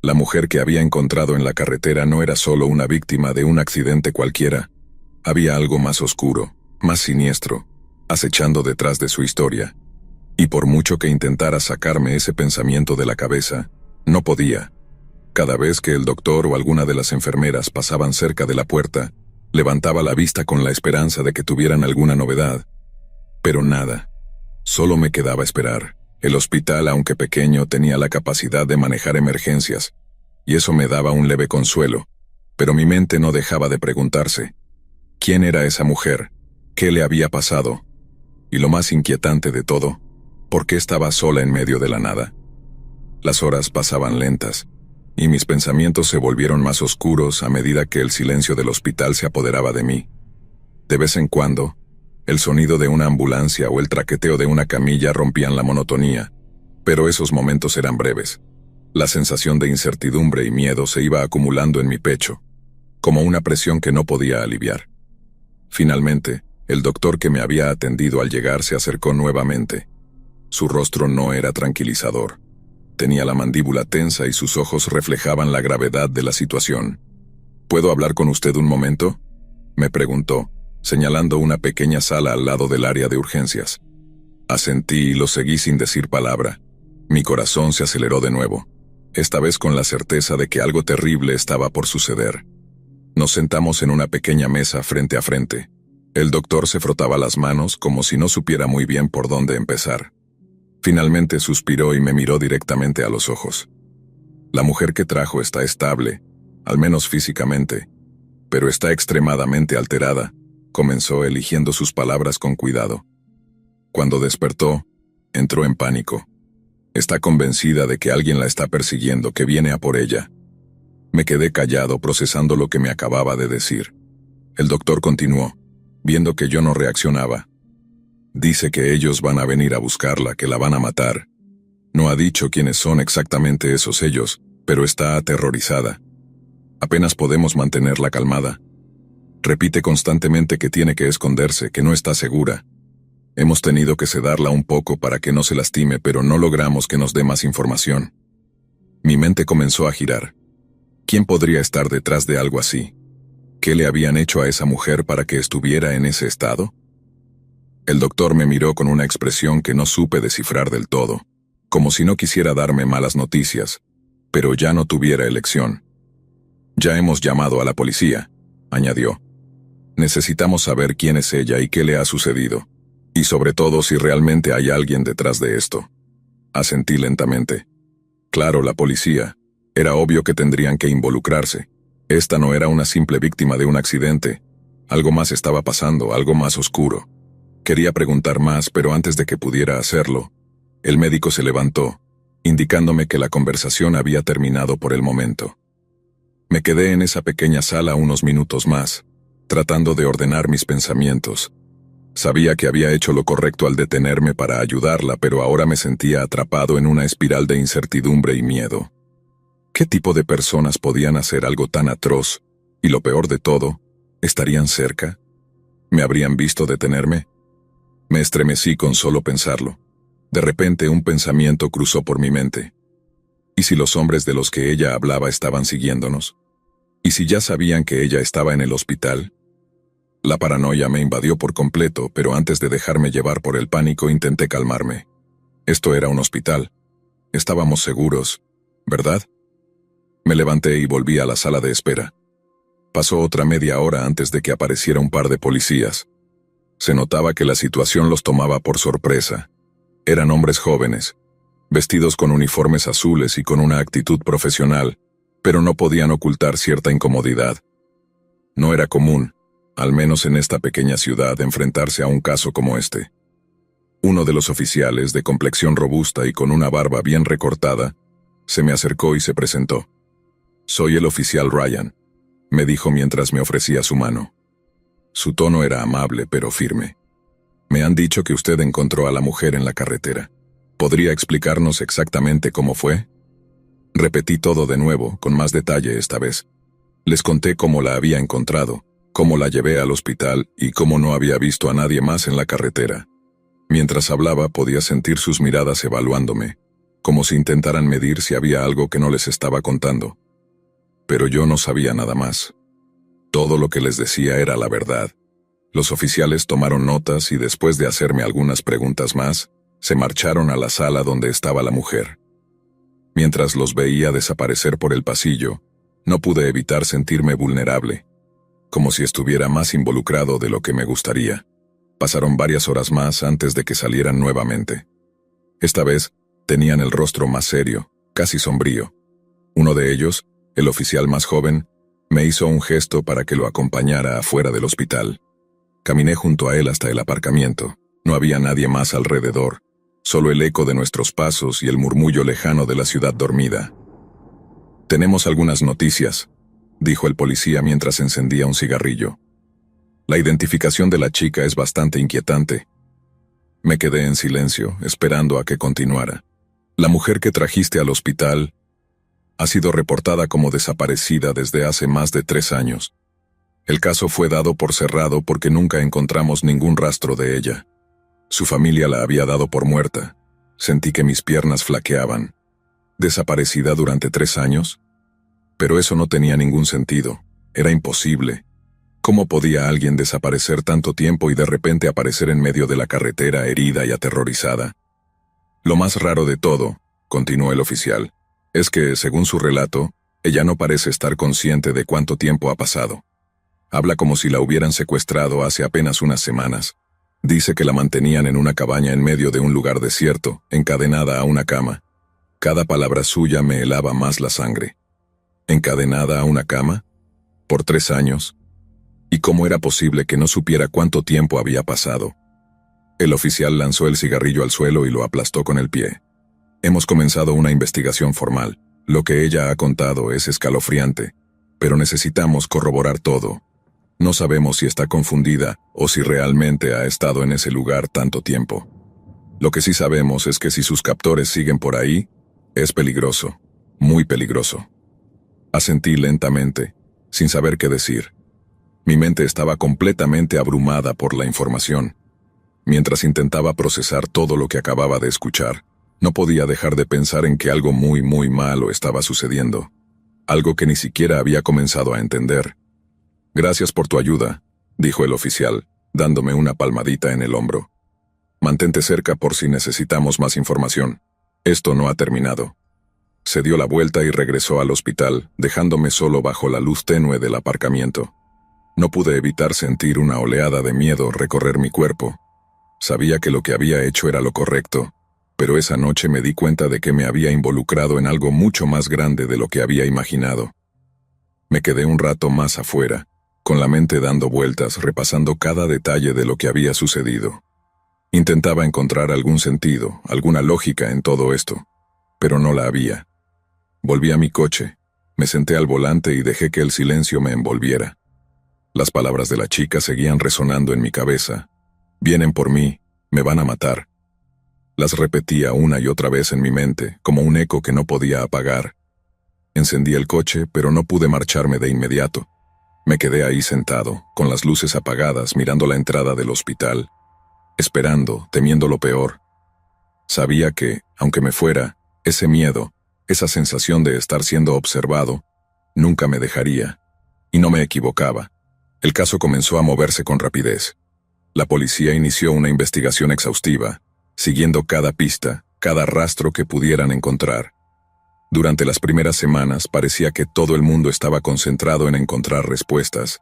La mujer que había encontrado en la carretera no era solo una víctima de un accidente cualquiera. Había algo más oscuro, más siniestro, acechando detrás de su historia. Y por mucho que intentara sacarme ese pensamiento de la cabeza, no podía. Cada vez que el doctor o alguna de las enfermeras pasaban cerca de la puerta, levantaba la vista con la esperanza de que tuvieran alguna novedad. Pero nada. Solo me quedaba esperar. El hospital, aunque pequeño, tenía la capacidad de manejar emergencias, y eso me daba un leve consuelo, pero mi mente no dejaba de preguntarse: ¿quién era esa mujer? ¿Qué le había pasado? Y lo más inquietante de todo, ¿por qué estaba sola en medio de la nada? Las horas pasaban lentas, y mis pensamientos se volvieron más oscuros a medida que el silencio del hospital se apoderaba de mí. De vez en cuando, el sonido de una ambulancia o el traqueteo de una camilla rompían la monotonía, pero esos momentos eran breves. La sensación de incertidumbre y miedo se iba acumulando en mi pecho, como una presión que no podía aliviar. Finalmente, el doctor que me había atendido al llegar se acercó nuevamente. Su rostro no era tranquilizador. Tenía la mandíbula tensa y sus ojos reflejaban la gravedad de la situación. ¿Puedo hablar con usted un momento?, me preguntó, señalando una pequeña sala al lado del área de urgencias. Asentí y lo seguí sin decir palabra. Mi corazón se aceleró de nuevo, esta vez con la certeza de que algo terrible estaba por suceder. Nos sentamos en una pequeña mesa frente a frente. El doctor se frotaba las manos como si no supiera muy bien por dónde empezar. Finalmente suspiró y me miró directamente a los ojos. La mujer que trajo está estable, al menos físicamente, pero está extremadamente alterada, comenzó eligiendo sus palabras con cuidado. Cuando despertó, entró en pánico. Está convencida de que alguien la está persiguiendo, que viene a por ella. Me quedé callado procesando lo que me acababa de decir. El doctor continuó, viendo que yo no reaccionaba. Dice que ellos van a venir a buscarla, que la van a matar. No ha dicho quiénes son exactamente esos ellos, pero está aterrorizada. Apenas podemos mantenerla calmada. Repite constantemente que tiene que esconderse, que no está segura. Hemos tenido que sedarla un poco para que no se lastime, pero no logramos que nos dé más información. Mi mente comenzó a girar. ¿Quién podría estar detrás de algo así? ¿Qué le habían hecho a esa mujer para que estuviera en ese estado? El doctor me miró con una expresión que no supe descifrar del todo, como si no quisiera darme malas noticias, pero ya no tuviera elección. Ya hemos llamado a la policía, añadió. Necesitamos saber quién es ella y qué le ha sucedido, y sobre todo si realmente hay alguien detrás de esto. Asentí lentamente. Claro, la policía. Era obvio que tendrían que involucrarse. Esta no era una simple víctima de un accidente. Algo más estaba pasando, algo más oscuro. Quería preguntar más, pero antes de que pudiera hacerlo, el médico se levantó, indicándome que la conversación había terminado por el momento. Me quedé en esa pequeña sala unos minutos más, tratando de ordenar mis pensamientos. Sabía que había hecho lo correcto al detenerme para ayudarla, pero ahora me sentía atrapado en una espiral de incertidumbre y miedo. ¿Qué tipo de personas podían hacer algo tan atroz? Y lo peor de todo, ¿estarían cerca? ¿Me habrían visto detenerme? Me estremecí con solo pensarlo. De repente un pensamiento cruzó por mi mente. ¿Y si los hombres de los que ella hablaba estaban siguiéndonos? ¿Y si ya sabían que ella estaba en el hospital? La paranoia me invadió por completo, pero antes de dejarme llevar por el pánico intenté calmarme. Esto era un hospital. Estábamos seguros, ¿verdad? Me levanté y volví a la sala de espera. Pasó otra media hora antes de que apareciera un par de policías. Se notaba que la situación los tomaba por sorpresa. Eran hombres jóvenes, vestidos con uniformes azules y con una actitud profesional, pero no podían ocultar cierta incomodidad. No era común, al menos en esta pequeña ciudad, enfrentarse a un caso como este. Uno de los oficiales, de complexión robusta y con una barba bien recortada, se me acercó y se presentó. «Soy el oficial Ryan», me dijo mientras me ofrecía su mano. Su tono era amable pero firme. «Me han dicho que usted encontró a la mujer en la carretera. ¿Podría explicarnos exactamente cómo fue?» Repetí todo de nuevo, con más detalle esta vez. Les conté cómo la había encontrado, cómo la llevé al hospital y cómo no había visto a nadie más en la carretera. Mientras hablaba podía sentir sus miradas evaluándome, como si intentaran medir si había algo que no les estaba contando. Pero yo no sabía nada más. Todo lo que les decía era la verdad. Los oficiales tomaron notas y después de hacerme algunas preguntas más, se marcharon a la sala donde estaba la mujer. Mientras los veía desaparecer por el pasillo, no pude evitar sentirme vulnerable, como si estuviera más involucrado de lo que me gustaría. Pasaron varias horas más antes de que salieran nuevamente. Esta vez, tenían el rostro más serio, casi sombrío. Uno de ellos, el oficial más joven, me hizo un gesto para que lo acompañara afuera del hospital. Caminé junto a él hasta el aparcamiento. No había nadie más alrededor, solo el eco de nuestros pasos y el murmullo lejano de la ciudad dormida. «Tenemos algunas noticias», dijo el policía mientras encendía un cigarrillo. «La identificación de la chica es bastante inquietante». Me quedé en silencio, esperando a que continuara. «La mujer que trajiste al hospital ha sido reportada como desaparecida desde hace más de 3 años. El caso fue dado por cerrado porque nunca encontramos ningún rastro de ella. Su familia la había dado por muerta. Sentí que mis piernas flaqueaban. ¿Desaparecida durante 3 años? Pero eso no tenía ningún sentido. Era imposible. ¿Cómo podía alguien desaparecer tanto tiempo y de repente aparecer en medio de la carretera herida y aterrorizada? Lo más raro de todo, continuó el oficial, es que, según su relato, ella no parece estar consciente de cuánto tiempo ha pasado. Habla como si la hubieran secuestrado hace apenas unas semanas. Dice que la mantenían en una cabaña en medio de un lugar desierto, encadenada a una cama. Cada palabra suya me helaba más la sangre. ¿Encadenada a una cama? ¿Por 3 años? ¿Y cómo era posible que no supiera cuánto tiempo había pasado? El oficial lanzó el cigarrillo al suelo y lo aplastó con el pie. Hemos comenzado una investigación formal. Lo que ella ha contado es escalofriante, pero necesitamos corroborar todo. No sabemos si está confundida o si realmente ha estado en ese lugar tanto tiempo. Lo que sí sabemos es que si sus captores siguen por ahí, es peligroso, muy peligroso. Asentí lentamente, sin saber qué decir. Mi mente estaba completamente abrumada por la información. Mientras intentaba procesar todo lo que acababa de escuchar, no podía dejar de pensar en que algo muy, muy malo estaba sucediendo. Algo que ni siquiera había comenzado a entender. «Gracias por tu ayuda», dijo el oficial, dándome una palmadita en el hombro. «Mantente cerca por si necesitamos más información. Esto no ha terminado». Se dio la vuelta y regresó al hospital, dejándome solo bajo la luz tenue del aparcamiento. No pude evitar sentir una oleada de miedo recorrer mi cuerpo. Sabía que lo que había hecho era lo correcto, pero esa noche me di cuenta de que me había involucrado en algo mucho más grande de lo que había imaginado. Me quedé un rato más afuera, con la mente dando vueltas, repasando cada detalle de lo que había sucedido. Intentaba encontrar algún sentido, alguna lógica en todo esto, pero no la había. Volví a mi coche, me senté al volante y dejé que el silencio me envolviera. Las palabras de la chica seguían resonando en mi cabeza. «Vienen por mí, me van a matar». Las repetía una y otra vez en mi mente, como un eco que no podía apagar. Encendí el coche, pero no pude marcharme de inmediato. Me quedé ahí sentado, con las luces apagadas, mirando la entrada del hospital, esperando, temiendo lo peor. Sabía que, aunque me fuera, ese miedo, esa sensación de estar siendo observado, nunca me dejaría. Y no me equivocaba. El caso comenzó a moverse con rapidez. La policía inició una investigación exhaustiva, siguiendo cada pista, cada rastro que pudieran encontrar. Durante las primeras semanas parecía que todo el mundo estaba concentrado en encontrar respuestas,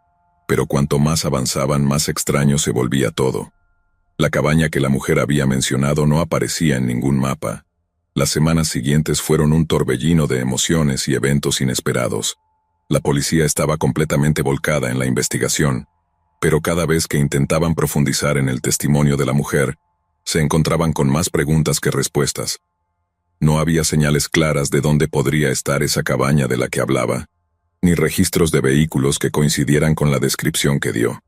pero cuanto más avanzaban, más extraño se volvía todo. La cabaña que la mujer había mencionado no aparecía en ningún mapa. Las semanas siguientes fueron un torbellino de emociones y eventos inesperados. La policía estaba completamente volcada en la investigación, pero cada vez que intentaban profundizar en el testimonio de la mujer, se encontraban con más preguntas que respuestas. No había señales claras de dónde podría estar esa cabaña de la que hablaba, ni registros de vehículos que coincidieran con la descripción que dio.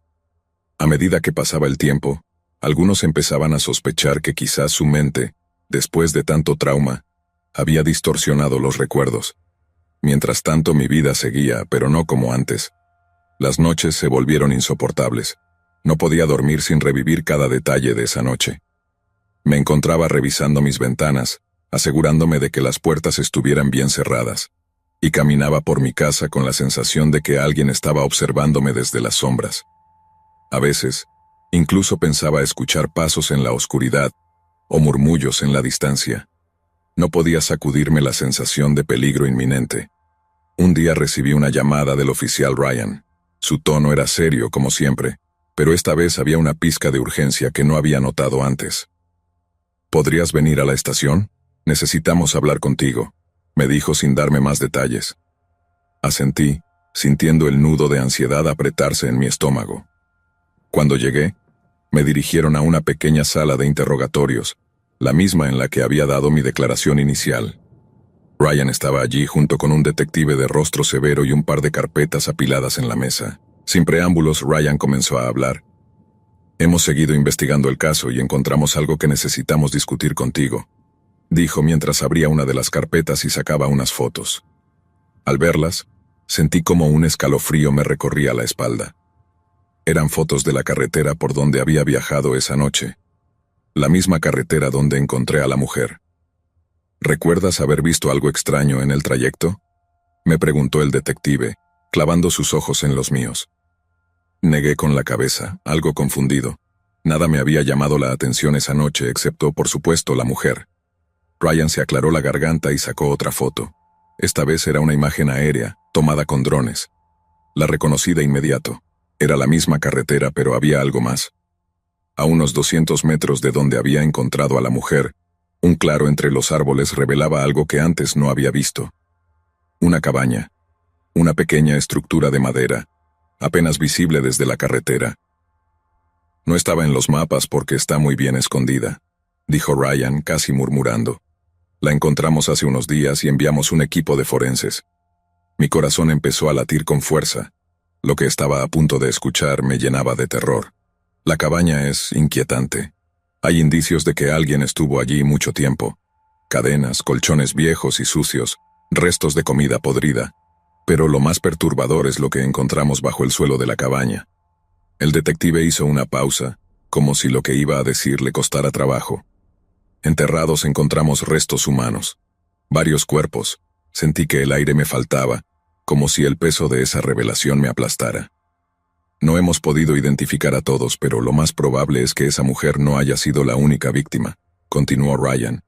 A medida que pasaba el tiempo, algunos empezaban a sospechar que quizás su mente, después de tanto trauma, había distorsionado los recuerdos. Mientras tanto mi vida seguía, pero no como antes. Las noches se volvieron insoportables. No podía dormir sin revivir cada detalle de esa noche. Me encontraba revisando mis ventanas, asegurándome de que las puertas estuvieran bien cerradas, y caminaba por mi casa con la sensación de que alguien estaba observándome desde las sombras. A veces, incluso pensaba escuchar pasos en la oscuridad o murmullos en la distancia. No podía sacudirme la sensación de peligro inminente. Un día recibí una llamada del oficial Ryan. Su tono era serio como siempre, pero esta vez había una pizca de urgencia que no había notado antes. ¿Podrías venir a la estación? Necesitamos hablar contigo, me dijo sin darme más detalles. Asentí, sintiendo el nudo de ansiedad apretarse en mi estómago. Cuando llegué, me dirigieron a una pequeña sala de interrogatorios, la misma en la que había dado mi declaración inicial. Ryan estaba allí junto con un detective de rostro severo y un par de carpetas apiladas en la mesa. Sin preámbulos, Ryan comenzó a hablar. Hemos seguido investigando el caso y encontramos algo que necesitamos discutir contigo, dijo mientras abría una de las carpetas y sacaba unas fotos. Al verlas, sentí como un escalofrío me recorría la espalda. Eran fotos de la carretera por donde había viajado esa noche, la misma carretera donde encontré a la mujer. ¿Recuerdas haber visto algo extraño en el trayecto?, me preguntó el detective, clavando sus ojos en los míos. Negué con la cabeza, algo confundido. Nada me había llamado la atención esa noche, excepto, por supuesto, la mujer. Ryan se aclaró la garganta y sacó otra foto. Esta vez era una imagen aérea, tomada con drones. La reconocí de inmediato. Era la misma carretera, pero había algo más. A unos 200 metros de donde había encontrado a la mujer, un claro entre los árboles revelaba algo que antes no había visto. Una cabaña. Una pequeña estructura de madera, apenas visible desde la carretera. No estaba en los mapas porque está muy bien escondida, dijo Ryan casi murmurando. La encontramos hace unos días y enviamos un equipo de forenses. Mi corazón empezó a latir con fuerza. Lo que estaba a punto de escuchar me llenaba de terror. La cabaña es inquietante. Hay indicios de que alguien estuvo allí mucho tiempo. Cadenas, colchones viejos y sucios, restos de comida podrida. Pero lo más perturbador es lo que encontramos bajo el suelo de la cabaña. El detective hizo una pausa, como si lo que iba a decir le costara trabajo. Enterrados encontramos restos humanos. Varios cuerpos. Sentí que el aire me faltaba, como si el peso de esa revelación me aplastara. No hemos podido identificar a todos, pero lo más probable es que esa mujer no haya sido la única víctima, continuó Ryan.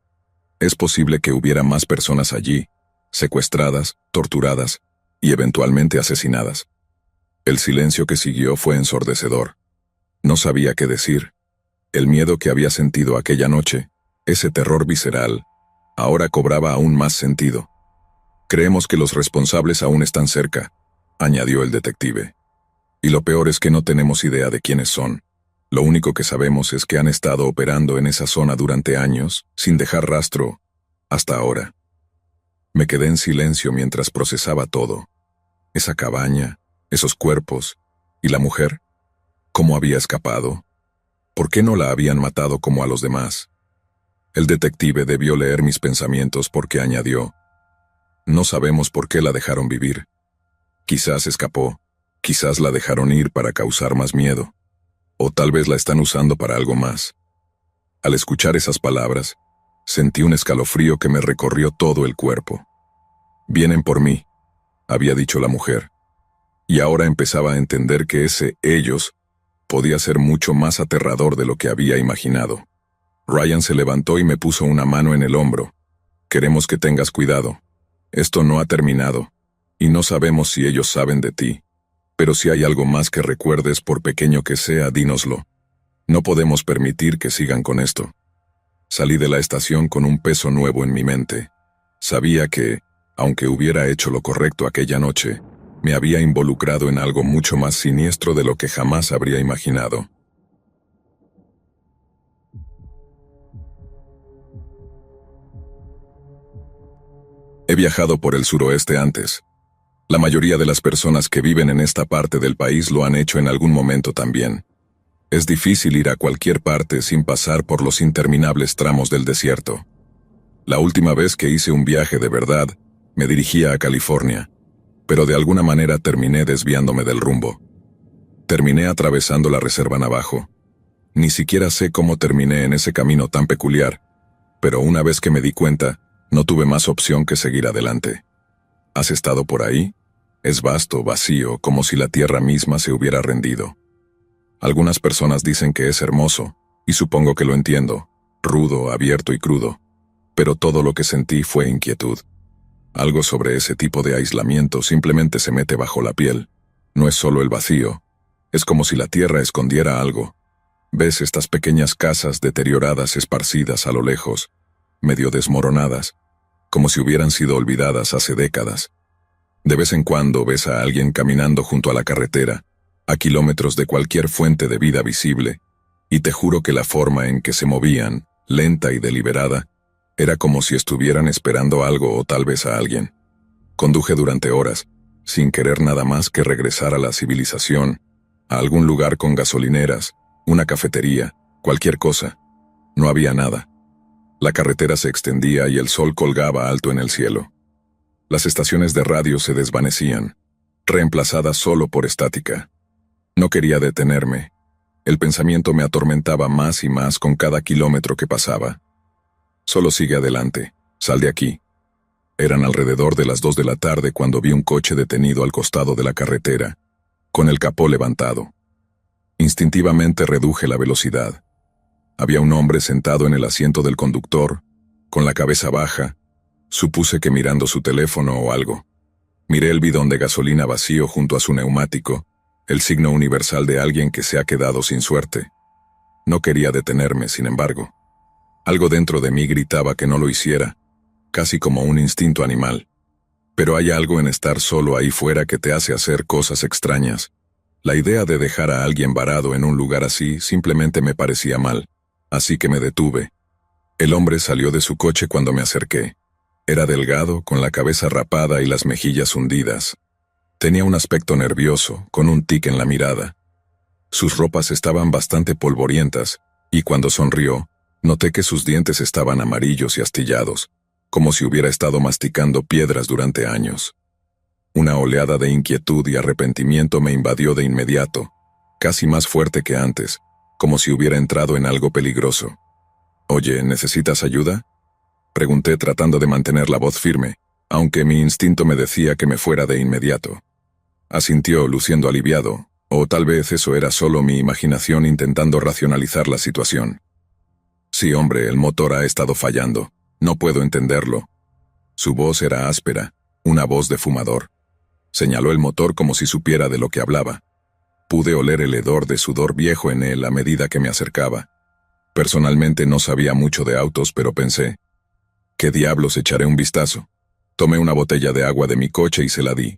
Es posible que hubiera más personas allí, secuestradas, torturadas y eventualmente asesinadas. El silencio que siguió fue ensordecedor. No sabía qué decir. El miedo que había sentido aquella noche, ese terror visceral, ahora cobraba aún más sentido. Creemos que los responsables aún están cerca, añadió el detective. Y lo peor es que no tenemos idea de quiénes son. Lo único que sabemos es que han estado operando en esa zona durante años, sin dejar rastro, hasta ahora. Me quedé en silencio mientras procesaba todo. Esa cabaña, esos cuerpos, y la mujer. ¿Cómo había escapado? ¿Por qué no la habían matado como a los demás? El detective debió leer mis pensamientos porque añadió: no sabemos por qué la dejaron vivir. Quizás escapó, quizás la dejaron ir para causar más miedo, o tal vez la están usando para algo más. Al escuchar esas palabras, sentí un escalofrío que me recorrió todo el cuerpo. Vienen por mí, había dicho la mujer. Y ahora empezaba a entender que ese ellos podía ser mucho más aterrador de lo que había imaginado. Ryan se levantó y me puso una mano en el hombro. Queremos que tengas cuidado. Esto no ha terminado, y no sabemos si ellos saben de ti. Pero si hay algo más que recuerdes, por pequeño que sea, dínoslo. No podemos permitir que sigan con esto. Salí de la estación con un peso nuevo en mi mente. Sabía que, aunque hubiera hecho lo correcto aquella noche, me había involucrado en algo mucho más siniestro de lo que jamás habría imaginado. He viajado por el suroeste antes. La mayoría de las personas que viven en esta parte del país lo han hecho en algún momento también. Es difícil ir a cualquier parte sin pasar por los interminables tramos del desierto. La última vez que hice un viaje de verdad, me dirigía a California, pero de alguna manera terminé desviándome del rumbo. Terminé atravesando la Reserva Navajo. Ni siquiera sé cómo terminé en ese camino tan peculiar, pero una vez que me di cuenta, no tuve más opción que seguir adelante. ¿Has estado por ahí? Es vasto, vacío, como si la tierra misma se hubiera rendido. Algunas personas dicen que es hermoso, y supongo que lo entiendo, rudo, abierto y crudo, pero todo lo que sentí fue inquietud. Algo sobre ese tipo de aislamiento simplemente se mete bajo la piel. No es solo el vacío, Es como si la tierra escondiera algo. Ves estas pequeñas casas deterioradas esparcidas a lo lejos, medio desmoronadas, como si hubieran sido olvidadas hace décadas. De vez en cuando ves a alguien caminando junto a la carretera, a kilómetros de cualquier fuente de vida visible, y te juro que la forma en que se movían, lenta y deliberada, era como si estuvieran esperando algo o tal vez a alguien. Conduje durante horas, sin querer nada más que regresar a la civilización, a algún lugar con gasolineras, una cafetería, cualquier cosa. No había nada. La carretera se extendía y el sol colgaba alto en el cielo. Las estaciones de radio se desvanecían, reemplazadas solo por estática. No quería detenerme. El pensamiento me atormentaba más y más con cada kilómetro que pasaba. Solo sigue adelante, sal de aquí. Eran alrededor de las 2 de la tarde cuando vi un coche detenido al costado de la carretera, con el capó levantado. Instintivamente reduje la velocidad. Había un hombre sentado en el asiento del conductor, con la cabeza baja. Supuse que mirando su teléfono o algo. Miré el bidón de gasolina vacío junto a su neumático, el signo universal de alguien que se ha quedado sin suerte. No quería detenerme, sin embargo. Algo dentro de mí gritaba que no lo hiciera, casi como un instinto animal. Pero hay algo en estar solo ahí fuera que te hace hacer cosas extrañas. La idea de dejar a alguien varado en un lugar así simplemente me parecía mal, así que me detuve. El hombre salió de su coche cuando me acerqué. Era delgado, con la cabeza rapada y las mejillas hundidas. Tenía un aspecto nervioso, con un tic en la mirada. Sus ropas estaban bastante polvorientas, y cuando sonrió, noté que sus dientes estaban amarillos y astillados, como si hubiera estado masticando piedras durante años. Una oleada de inquietud y arrepentimiento me invadió de inmediato, casi más fuerte que antes, como si hubiera entrado en algo peligroso. «Oye, ¿necesitas ayuda?», pregunté tratando de mantener la voz firme, aunque mi instinto me decía que me fuera de inmediato. Asintió, luciendo aliviado, o tal vez eso era solo mi imaginación intentando racionalizar la situación. «Sí, hombre, el motor ha estado fallando. No puedo entenderlo». Su voz era áspera, una voz de fumador. Señaló el motor como si supiera de lo que hablaba. Pude oler el hedor de sudor viejo en él a medida que me acercaba. Personalmente no sabía mucho de autos, pero pensé, ¿qué diablos, echaré un vistazo? Tomé una botella de agua de mi coche y se la di.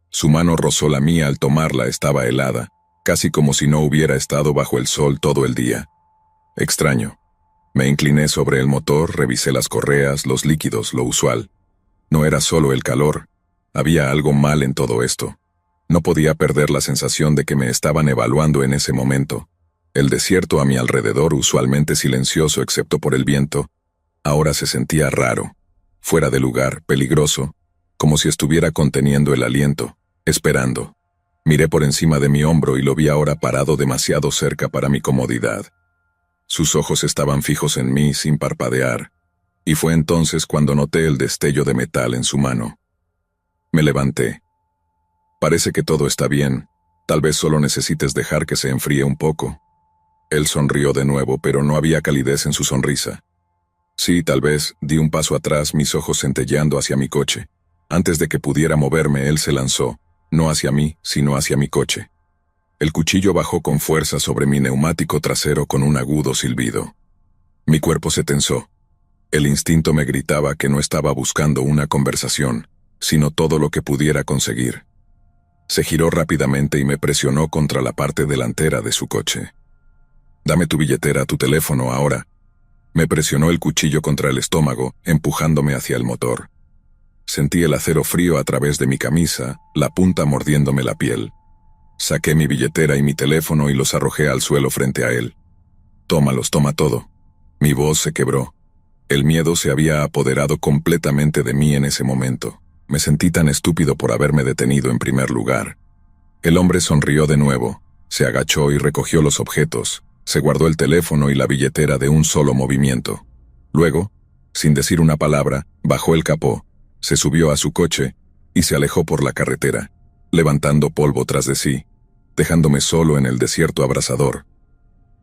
Su mano rozó la mía al tomarla, estaba helada, casi como si no hubiera estado bajo el sol todo el día. Extraño. Me incliné sobre el motor, revisé las correas, los líquidos, lo usual. No era solo el calor. Había algo mal en todo esto. No podía perder la sensación de que me estaban evaluando en ese momento. El desierto a mi alrededor, usualmente silencioso excepto por el viento, ahora se sentía raro, fuera de lugar, peligroso, como si estuviera conteniendo el aliento, esperando. Miré por encima de mi hombro y lo vi ahora parado demasiado cerca para mi comodidad. Sus ojos estaban fijos en mí sin parpadear, y fue entonces cuando noté el destello de metal en su mano. Me levanté. «Parece que todo está bien, tal vez solo necesites dejar que se enfríe un poco». Él sonrió de nuevo, pero no había calidez en su sonrisa. «Sí, tal vez», di un paso atrás, mis ojos centelleando hacia mi coche. Antes de que pudiera moverme, él se lanzó, no hacia mí, sino hacia mi coche. El cuchillo bajó con fuerza sobre mi neumático trasero con un agudo silbido. Mi cuerpo se tensó. El instinto me gritaba que no estaba buscando una conversación, sino todo lo que pudiera conseguir. Se giró rápidamente y me presionó contra la parte delantera de su coche. «Dame tu billetera, tu teléfono ahora». Me presionó el cuchillo contra el estómago, empujándome hacia el motor. Sentí el acero frío a través de mi camisa, la punta mordiéndome la piel. Saqué mi billetera y mi teléfono y los arrojé al suelo frente a él. «Tómalos, toma todo». Mi voz se quebró. El miedo se había apoderado completamente de mí en ese momento. Me sentí tan estúpido por haberme detenido en primer lugar. El hombre sonrió de nuevo, se agachó y recogió los objetos, se guardó el teléfono y la billetera de un solo movimiento. Luego, sin decir una palabra, bajó el capó, se subió a su coche y se alejó por la carretera, levantando polvo tras de sí, dejándome solo en el desierto abrasador.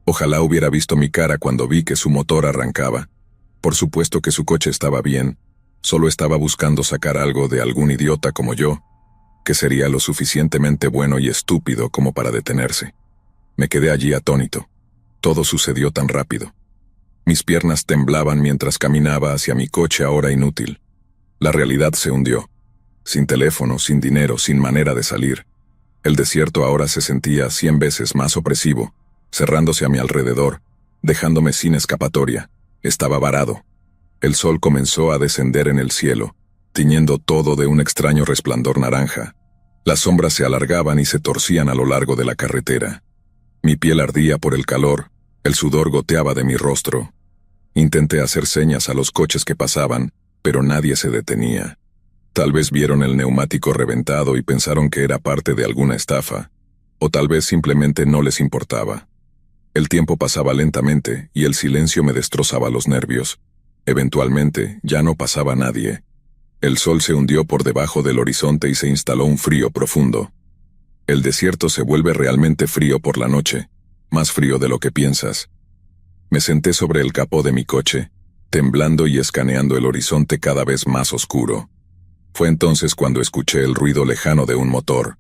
Ojalá hubiera visto mi cara cuando vi que su motor arrancaba. Por supuesto que su coche estaba bien, solo estaba buscando sacar algo de algún idiota como yo. que sería lo suficientemente bueno y estúpido como para detenerse. Me quedé allí atónito. Todo sucedió tan rápido. Mis piernas temblaban mientras caminaba hacia mi coche ahora inútil. La realidad se hundió. Sin teléfono, sin dinero, sin manera de salir. El desierto ahora se sentía 100 veces más opresivo, cerrándose a mi alrededor, dejándome sin escapatoria. Estaba varado. El sol comenzó a descender en el cielo, tiñendo todo de un extraño resplandor naranja. Las sombras se alargaban y se torcían a lo largo de la carretera. Mi piel ardía por el calor, el sudor goteaba de mi rostro. Intenté hacer señas a los coches que pasaban, pero nadie se detenía. Tal vez vieron el neumático reventado y pensaron que era parte de alguna estafa, o tal vez simplemente no les importaba. El tiempo pasaba lentamente y el silencio me destrozaba los nervios. Eventualmente, ya no pasaba nadie. El sol se hundió por debajo del horizonte y se instaló un frío profundo. El desierto se vuelve realmente frío por la noche, más frío de lo que piensas. Me senté sobre el capó de mi coche, temblando y escaneando el horizonte cada vez más oscuro. Fue entonces cuando escuché el ruido lejano de un motor.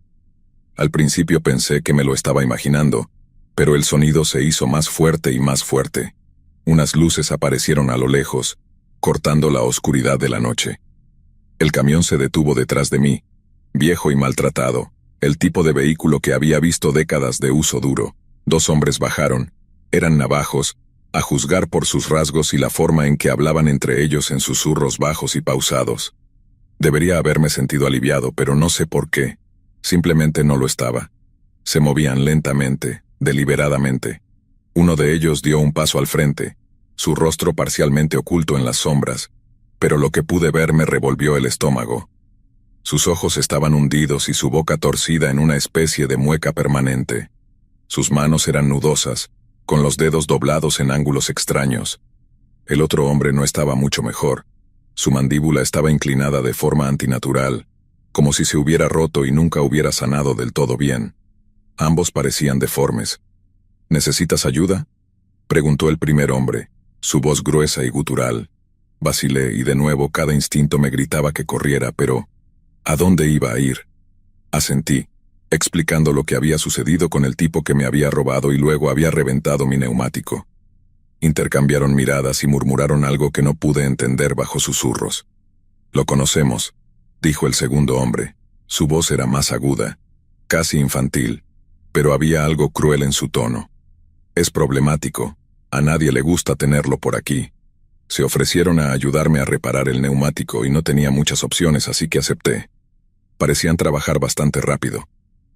Al principio pensé que me lo estaba imaginando, pero el sonido se hizo más fuerte y más fuerte. Unas luces aparecieron a lo lejos, cortando la oscuridad de la noche. El camión se detuvo detrás de mí, viejo y maltratado, el tipo de vehículo que había visto décadas de uso duro. 2 hombres bajaron, eran navajos, a juzgar por sus rasgos y la forma en que hablaban entre ellos en susurros bajos y pausados. Debería haberme sentido aliviado, pero no sé por qué. Simplemente no lo estaba. Se movían lentamente, deliberadamente. Uno de ellos dio un paso al frente, su rostro parcialmente oculto en las sombras, pero lo que pude ver me revolvió el estómago. Sus ojos estaban hundidos y su boca torcida en una especie de mueca permanente. Sus manos eran nudosas, con los dedos doblados en ángulos extraños. El otro hombre no estaba mucho mejor. Su mandíbula estaba inclinada de forma antinatural, como si se hubiera roto y nunca hubiera sanado del todo bien. Ambos parecían deformes. ¿Necesitas ayuda?, preguntó el primer hombre, su voz gruesa y gutural. Vacilé y de nuevo cada instinto me gritaba que corriera, pero ¿a dónde iba a ir? Asentí, explicando lo que había sucedido con el tipo que me había robado y luego había reventado mi neumático. Intercambiaron miradas y murmuraron algo que no pude entender bajo susurros. «Lo conocemos», dijo el segundo hombre. Su voz era más aguda, casi infantil, pero había algo cruel en su tono. «Es problemático. A nadie le gusta tenerlo por aquí». Se ofrecieron a ayudarme a reparar el neumático y no tenía muchas opciones, así que acepté. Parecían trabajar bastante rápido.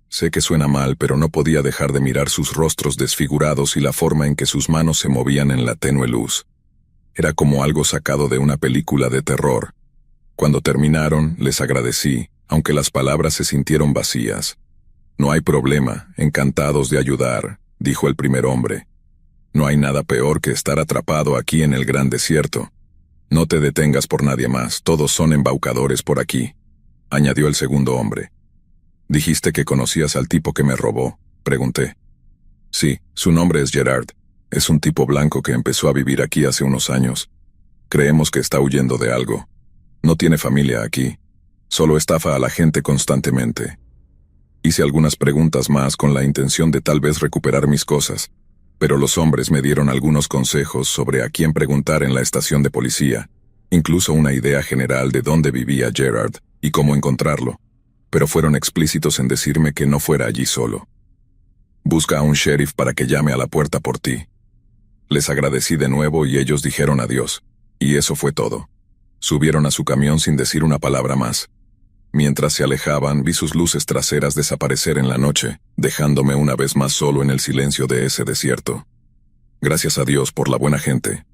Sé que suena mal, pero no podía dejar de mirar sus rostros desfigurados y la forma en que sus manos se movían en la tenue luz. Era como algo sacado de una película de terror. Cuando terminaron, les agradecí, aunque las palabras se sintieron vacías. «No hay problema, encantados de ayudar», dijo el primer hombre. «No hay nada peor que estar atrapado aquí en el gran desierto. No te detengas por nadie más, todos son embaucadores por aquí», añadió el segundo hombre. «¿Dijiste que conocías al tipo que me robó?», pregunté. «Sí, su nombre es Gerard. Es un tipo blanco que empezó a vivir aquí hace unos años. Creemos que está huyendo de algo. No tiene familia aquí. Solo estafa a la gente constantemente». Hice algunas preguntas más con la intención de tal vez recuperar mis cosas, pero los hombres me dieron algunos consejos sobre a quién preguntar en la estación de policía, incluso una idea general de dónde vivía Gerard y cómo encontrarlo, pero fueron explícitos en decirme que no fuera allí solo. «Busca a un sheriff para que llame a la puerta por ti». Les agradecí de nuevo y ellos dijeron adiós, y eso fue todo. Subieron a su camión sin decir una palabra más. Mientras se alejaban, vi sus luces traseras desaparecer en la noche, dejándome una vez más solo en el silencio de ese desierto. Gracias a Dios por la buena gente.